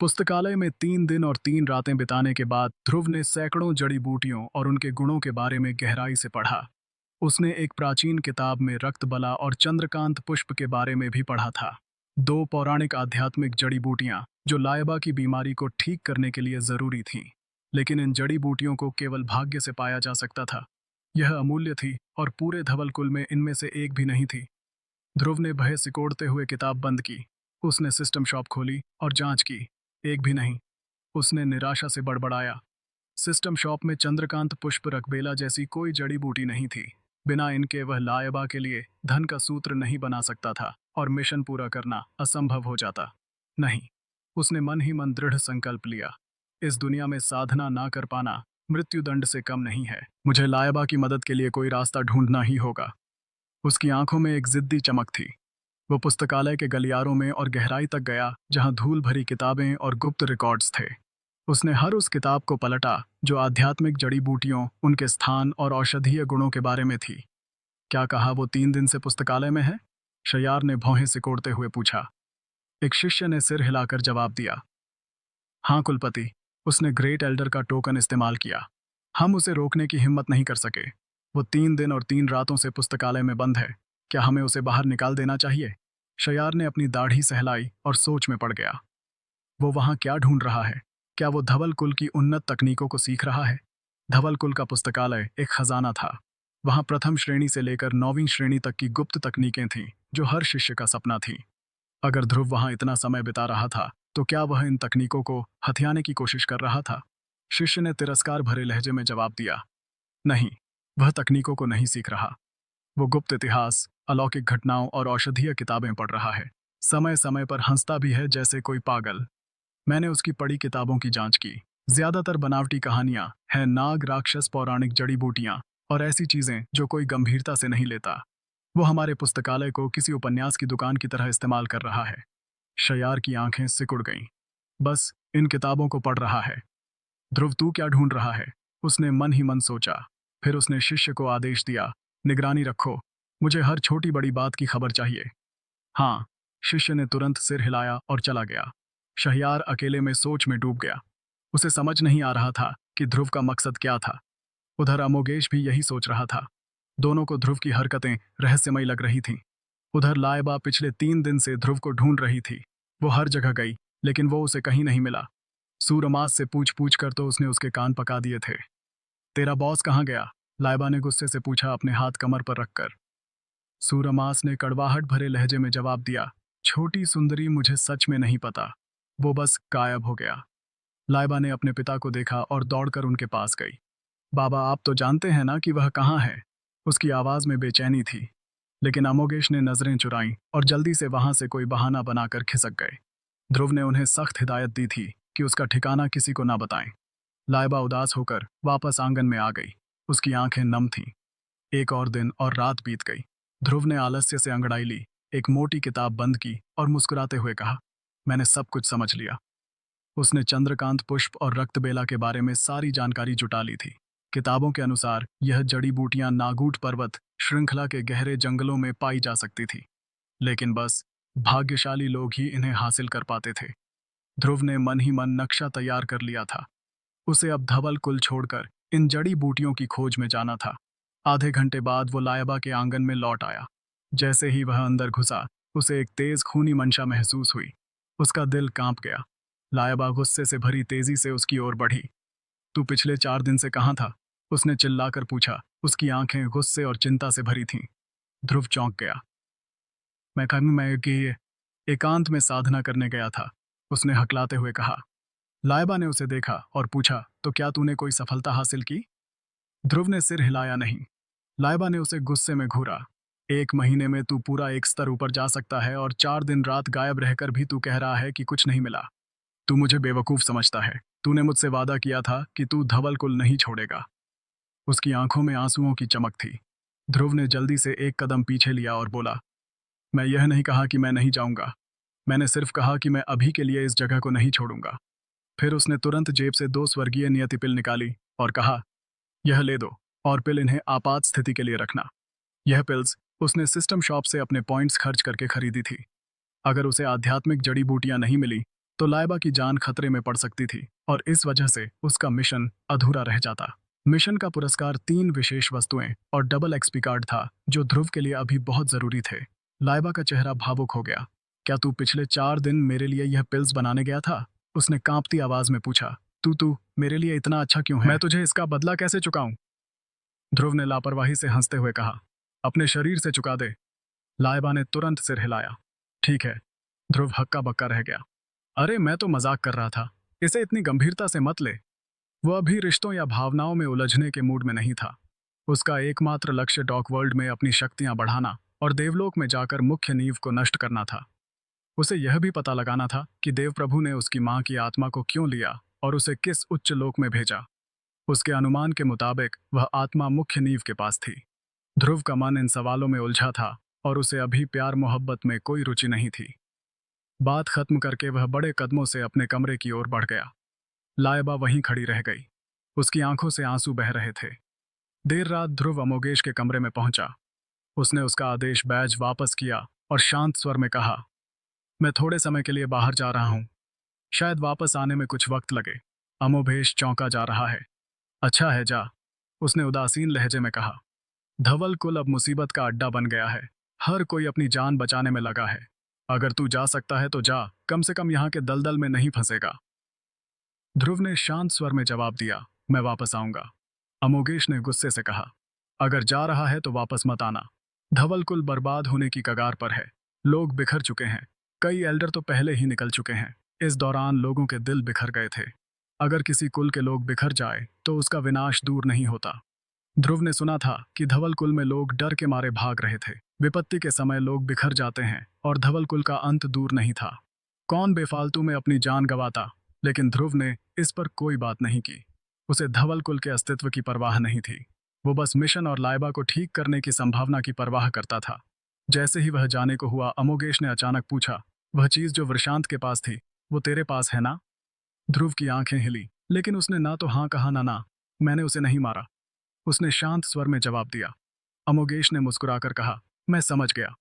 पुस्तकालय में 3 दिन और 3 रातें बिताने के बाद ध्रुव ने सैकड़ों जड़ी बूटियों और उनके गुणों के बारे में गहराई से पढ़ा। उसने एक प्राचीन किताब में रक्तबला और चंद्रकांत पुष्प के बारे में भी पढ़ा था। 2 पौराणिक आध्यात्मिक जड़ी बूटियां जो लायबा की बीमारी को ठीक करने के लिए जरूरी थीं। लेकिन इन जड़ी बूटियों को केवल भाग्य से पाया जा सकता था। यह अमूल्य थी और पूरे धवलकुल में इनमें से एक भी नहीं थी। ध्रुव ने भय सिकोड़ते हुए किताब बंद की। उसने सिस्टम शॉप खोली और जांच की, एक भी नहीं। उसने निराशा से बड़बड़ाया। सिस्टम शॉप में चंद्रकांत पुष्प रकबेला जैसी कोई जड़ी बूटी नहीं थी। बिना इनके वह लायबा के लिए धन का सूत्र नहीं बना सकता था और मिशन पूरा करना असंभव हो जाता। नहीं, उसने मन ही मन दृढ़ संकल्प लिया। इस दुनिया में साधना ना कर पाना मृत्युदंड से कम नहीं है। मुझे लायबा की मदद के लिए कोई रास्ता ढूंढना ही होगा। उसकी आंखों में एक जिद्दी चमक थी। वो पुस्तकालय के गलियारों में और गहराई तक गया जहां धूल भरी किताबें और गुप्त रिकॉर्ड्स थे। उसने हर उस किताब को पलटा जो आध्यात्मिक जड़ी बूटियों, उनके स्थान और औषधीय गुणों के बारे में थी। क्या कहा वो 3 दिन से पुस्तकालय में है? शयार ने भौहें सिकोड़ते हुए पूछा। एक शिष्य ने सिर हिलाकर जवाब दिया। हाँ कुलपति, उसने ग्रेट एल्डर का टोकन इस्तेमाल किया। हम उसे रोकने की हिम्मत नहीं कर सके। वो 3 दिन और 3 रातों से पुस्तकालय में बंद है। क्या हमें उसे बाहर निकाल देना चाहिए? शयार ने अपनी दाढ़ी सहलाई और सोच में पड़ गया। वो वहां क्या ढूंढ रहा है? क्या वो धवल कुल की उन्नत तकनीकों को सीख रहा है? धवल कुल का पुस्तकालय एक खजाना था। वहां प्रथम श्रेणी से लेकर 9वीं श्रेणी तक की गुप्त तकनीकें थीं जो हर शिष्य का सपना थी। अगर ध्रुव वहां इतना समय बिता रहा था तो क्या वह इन तकनीकों को हथियाने की कोशिश कर रहा था? शिष्य ने तिरस्कार भरे लहजे में जवाब दिया, नहीं, वह तकनीकों को नहीं सीख रहा। वो गुप्त इतिहास, अलौकिक घटनाओं और औषधीय किताबें पढ़ रहा है। समय समय पर हंसता भी है जैसे कोई पागल। मैंने उसकी पढ़ी किताबों की जांच की। ज्यादातर बनावटी कहानियां हैं, नाग, राक्षस, पौराणिक जड़ी बूटियां और ऐसी चीजें जो कोई गंभीरता से नहीं लेता। वो हमारे पुस्तकालय को किसी उपन्यास की दुकान की तरह इस्तेमाल कर रहा है। शयार की आंखें सिकुड़ गईं। बस इन किताबों को पढ़ रहा है। ध्रुव, तू क्या ढूंढ रहा है? उसने मन ही मन सोचा। फिर उसने शिष्य को आदेश दिया, निगरानी रखो, मुझे हर छोटी बड़ी बात की खबर चाहिए। हाँ। शिष्य ने तुरंत सिर हिलाया और चला गया। शहयार अकेले में सोच में डूब गया। उसे समझ नहीं आ रहा था कि ध्रुव का मकसद क्या था। उधर अमोगेश भी यही सोच रहा था। दोनों को ध्रुव की हरकतें रहस्यमयी लग रही थीं। उधर लाइबा पिछले 3 दिन से ध्रुव को ढूंढ रही थी। वो हर जगह गई, लेकिन वो उसे कहीं नहीं मिला। सूरमास से पूछ पूछ कर तो उसने उसके कान पका दिए थे। तेरा बॉस कहाँ गया? लाइबा ने गुस्से से पूछा, अपने हाथ कमर पर रखकर। सूरमास ने कड़वाहट भरे लहजे में जवाब दिया, छोटी सुंदरी, मुझे सच में नहीं पता। वो बस गायब हो गया। लाइबा ने अपने पिता को देखा और दौड़कर उनके पास गई। बाबा, आप तो जानते हैं ना कि वह कहाँ है? उसकी आवाज में बेचैनी थी। लेकिन अमोगेश ने नजरें चुराईं और जल्दी से वहां से कोई बहाना बनाकर खिसक गए। ध्रुव ने उन्हें सख्त हिदायत दी थी कि उसका ठिकाना किसी को ना बताएं। लाइबा उदास होकर वापस आंगन में आ गई। उसकी आंखें नम थीं। एक और दिन और रात बीत गई। ध्रुव ने आलस्य से अंगड़ाई ली, एक मोटी किताब बंद की और मुस्कुराते हुए कहा, मैंने सब कुछ समझ लिया। उसने चंद्रकांत पुष्प और रक्तबेला के बारे में सारी जानकारी जुटा ली थी। किताबों के अनुसार यह जड़ी बूटियां नागूट पर्वत श्रृंखला के गहरे जंगलों में पाई जा सकती थी, लेकिन बस भाग्यशाली लोग ही इन्हें हासिल कर पाते थे। ध्रुव ने मन ही मन नक्शा तैयार कर लिया था। उसे अब धवल कुल छोड़कर इन जड़ी बूटियों की खोज में जाना था। आधे घंटे बाद वो लाइबा के आंगन में लौट आया। जैसे ही वह अंदर घुसा, उसे एक तेज खूनी मंशा महसूस हुई। उसका दिल कांप गया। लाइबा गुस्से से भरी तेजी से उसकी ओर बढ़ी। तू पिछले 4 दिन से कहाँ था? उसने चिल्लाकर पूछा। उसकी आंखें गुस्से और चिंता से भरी थीं। ध्रुव चौंक गया। मैं कि एकांत में साधना करने गया था, उसने हकलाते हुए कहा। लाइबा ने उसे देखा और पूछा, तो क्या तूने कोई सफलता हासिल की? ध्रुव ने सिर हिलाया, नहीं। लाइबा ने उसे गुस्से में घूरा। 1 महीने में तू पूरा एक स्तर ऊपर जा सकता है और 4 दिन रात गायब रहकर भी तू कह रहा है कि कुछ नहीं मिला। तू मुझे बेवकूफ समझता है। तूने मुझसे वादा किया था कि तू धवल कुल नहीं छोड़ेगा। उसकी आंखों में आंसुओं की चमक थी। ध्रुव ने जल्दी से एक कदम पीछे लिया और बोला, मैं यह नहीं कहा कि मैं नहीं जाऊंगा। मैंने सिर्फ कहा कि मैं अभी के लिए इस जगह को नहीं छोड़ूंगा। फिर उसने तुरंत जेब से 2 स्वर्गीय नियति पिल निकाली और कहा, यह ले दो और पिल इन्हें आपात स्थिति के लिए रखना। यह पिल्स उसने सिस्टम शॉप से अपने पॉइंट्स खर्च करके खरीदी थी। अगर उसे आध्यात्मिक जड़ी बूटियां नहीं मिली तो लाइबा की जान खतरे में पड़ सकती थी और इस वजह से उसका मिशन अधूरा रह जाता। मिशन का पुरस्कार 3 विशेष वस्तुएं और डबल एक्सपी कार्ड था, जो ध्रुव के लिए अभी बहुत जरूरी थे। लाइबा का चेहरा भावुक हो गया। क्या तू पिछले 4 दिन मेरे लिए यह पिल्स बनाने गया था? उसने कांपती आवाज में पूछा। तू मेरे लिए इतना अच्छा क्यों है? मैं तुझे इसका बदला कैसे चुकाऊं? ध्रुव ने लापरवाही से हंसते हुए कहा, अपने शरीर से चुका दे। लाइबा ने तुरंत सिर हिलाया। ठीक है। ध्रुव हक्का बक्का रह गया। अरे, मैं तो मजाक कर रहा था, इसे इतनी गंभीरता से मत ले। वो अभी रिश्तों या भावनाओं में उलझने के मूड में नहीं था। उसका एकमात्र लक्ष्य डॉक वर्ल्ड में अपनी शक्तियां बढ़ाना और देवलोक में जाकर मुख्य नींव को नष्ट करना था। उसे यह भी पता लगाना था कि देव प्रभु ने उसकी मां की आत्मा को क्यों लिया और उसे किस उच्च लोक में भेजा। उसके अनुमान के मुताबिक वह आत्मा मुख्य नींव के पास थी। ध्रुव का मन इन सवालों में उलझा था और उसे अभी प्यार मोहब्बत में कोई रुचि नहीं थी। बात खत्म करके वह बड़े कदमों से अपने कमरे की ओर बढ़ गया। लाइबा वहीं खड़ी रह गई। उसकी आंखों से आंसू बह रहे थे। देर रात ध्रुव अमोगेश के कमरे में पहुंचा। उसने उसका आदेश बैज वापस किया और शांत स्वर में कहा, मैं थोड़े समय के लिए बाहर जा रहा हूं, शायद वापस आने में कुछ वक्त लगे। अमोगेश चौंका जा रहा है। अच्छा है, जा, उसने उदासीन लहजे में कहा। धवल कुल अब मुसीबत का अड्डा बन गया है। हर कोई अपनी जान बचाने में लगा है। अगर तू जा सकता है तो जा, कम से कम यहाँ के दलदल में नहीं फंसेगा। ध्रुव ने शांत स्वर में जवाब दिया, मैं वापस आऊंगा। अमोगेश ने गुस्से से कहा, अगर जा रहा है तो वापस मत आना। धवल कुल बर्बाद होने की कगार पर है। लोग बिखर चुके हैं। कई एल्डर तो पहले ही निकल चुके हैं। इस दौरान लोगों के दिल बिखर गए थे। अगर किसी कुल के लोग बिखर जाए तो उसका विनाश दूर नहीं होता। ध्रुव ने सुना था कि धवल कुल में लोग डर के मारे भाग रहे थे। विपत्ति के समय लोग बिखर जाते हैं और धवल कुल का अंत दूर नहीं था। कौन बेफालतू में अपनी जान गंवाता, लेकिन ध्रुव ने इस पर कोई बात नहीं की। उसे धवल कुल के अस्तित्व की परवाह नहीं थी। वो बस मिशन और लाइबा को ठीक करने की संभावना की परवाह करता था। जैसे ही वह जाने को हुआ, अमोगेश ने अचानक पूछा, वह चीज जो वृषांत के पास थी, वो तेरे पास है ना? ध्रुव की आंखें हिली, लेकिन उसने ना तो हाँ कहा ना, मैंने उसे नहीं मारा। उसने शांत स्वर में जवाब दिया। अमोगेश ने मुस्कुराकर कहा, मैं समझ गया।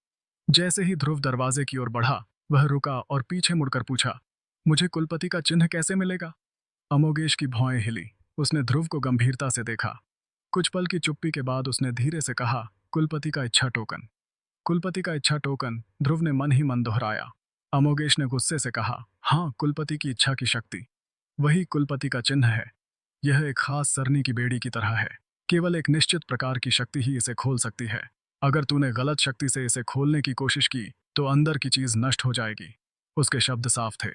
जैसे ही ध्रुव दरवाजे की ओर बढ़ा, वह रुका और पीछे मुड़कर पूछा, मुझे कुलपति का चिन्ह कैसे मिलेगा? अमोगेश की भौएं हिली। उसने ध्रुव को गंभीरता से देखा। कुछ पल की चुप्पी के बाद उसने धीरे से कहा, कुलपति का इच्छा टोकन। कुलपति का इच्छा टोकन, ध्रुव ने मन ही मन दोहराया। अमोगेश ने गुस्से से कहा, हाँ, कुलपति की इच्छा की शक्ति, वही कुलपति का चिन्ह है। यह एक खास सरनी की बेड़ी की तरह है। केवल एक निश्चित प्रकार की शक्ति ही इसे खोल सकती है। अगर तूने गलत शक्ति से इसे खोलने की कोशिश की तो अंदर की चीज नष्ट हो जाएगी। उसके शब्द साफ थे।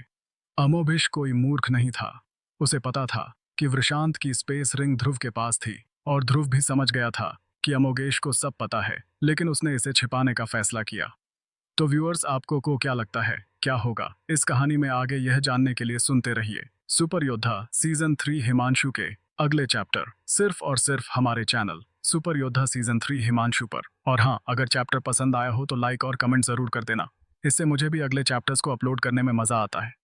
अमोभिश कोई मूर्ख नहीं था। उसे पता था कि वृषांत की स्पेस रिंग ध्रुव के पास थी, और ध्रुव भी समझ गया था कि अमोगेश को सब पता है, लेकिन उसने इसे छिपाने का फैसला किया। तो व्यूअर्स, आपको को क्या लगता है, क्या होगा इस कहानी में आगे? यह जानने के लिए सुनते रहिए सुपर योद्धा सीजन 3 हिमांशु के अगले चैप्टर, सिर्फ और सिर्फ हमारे चैनल सुपर योद्धा सीजन 3 हिमांशु पर। और हाँ, अगर चैप्टर पसंद आया हो तो लाइक और कमेंट जरूर कर देना। इससे मुझे भी अगले चैप्टर्स को अपलोड करने में मजा आता है।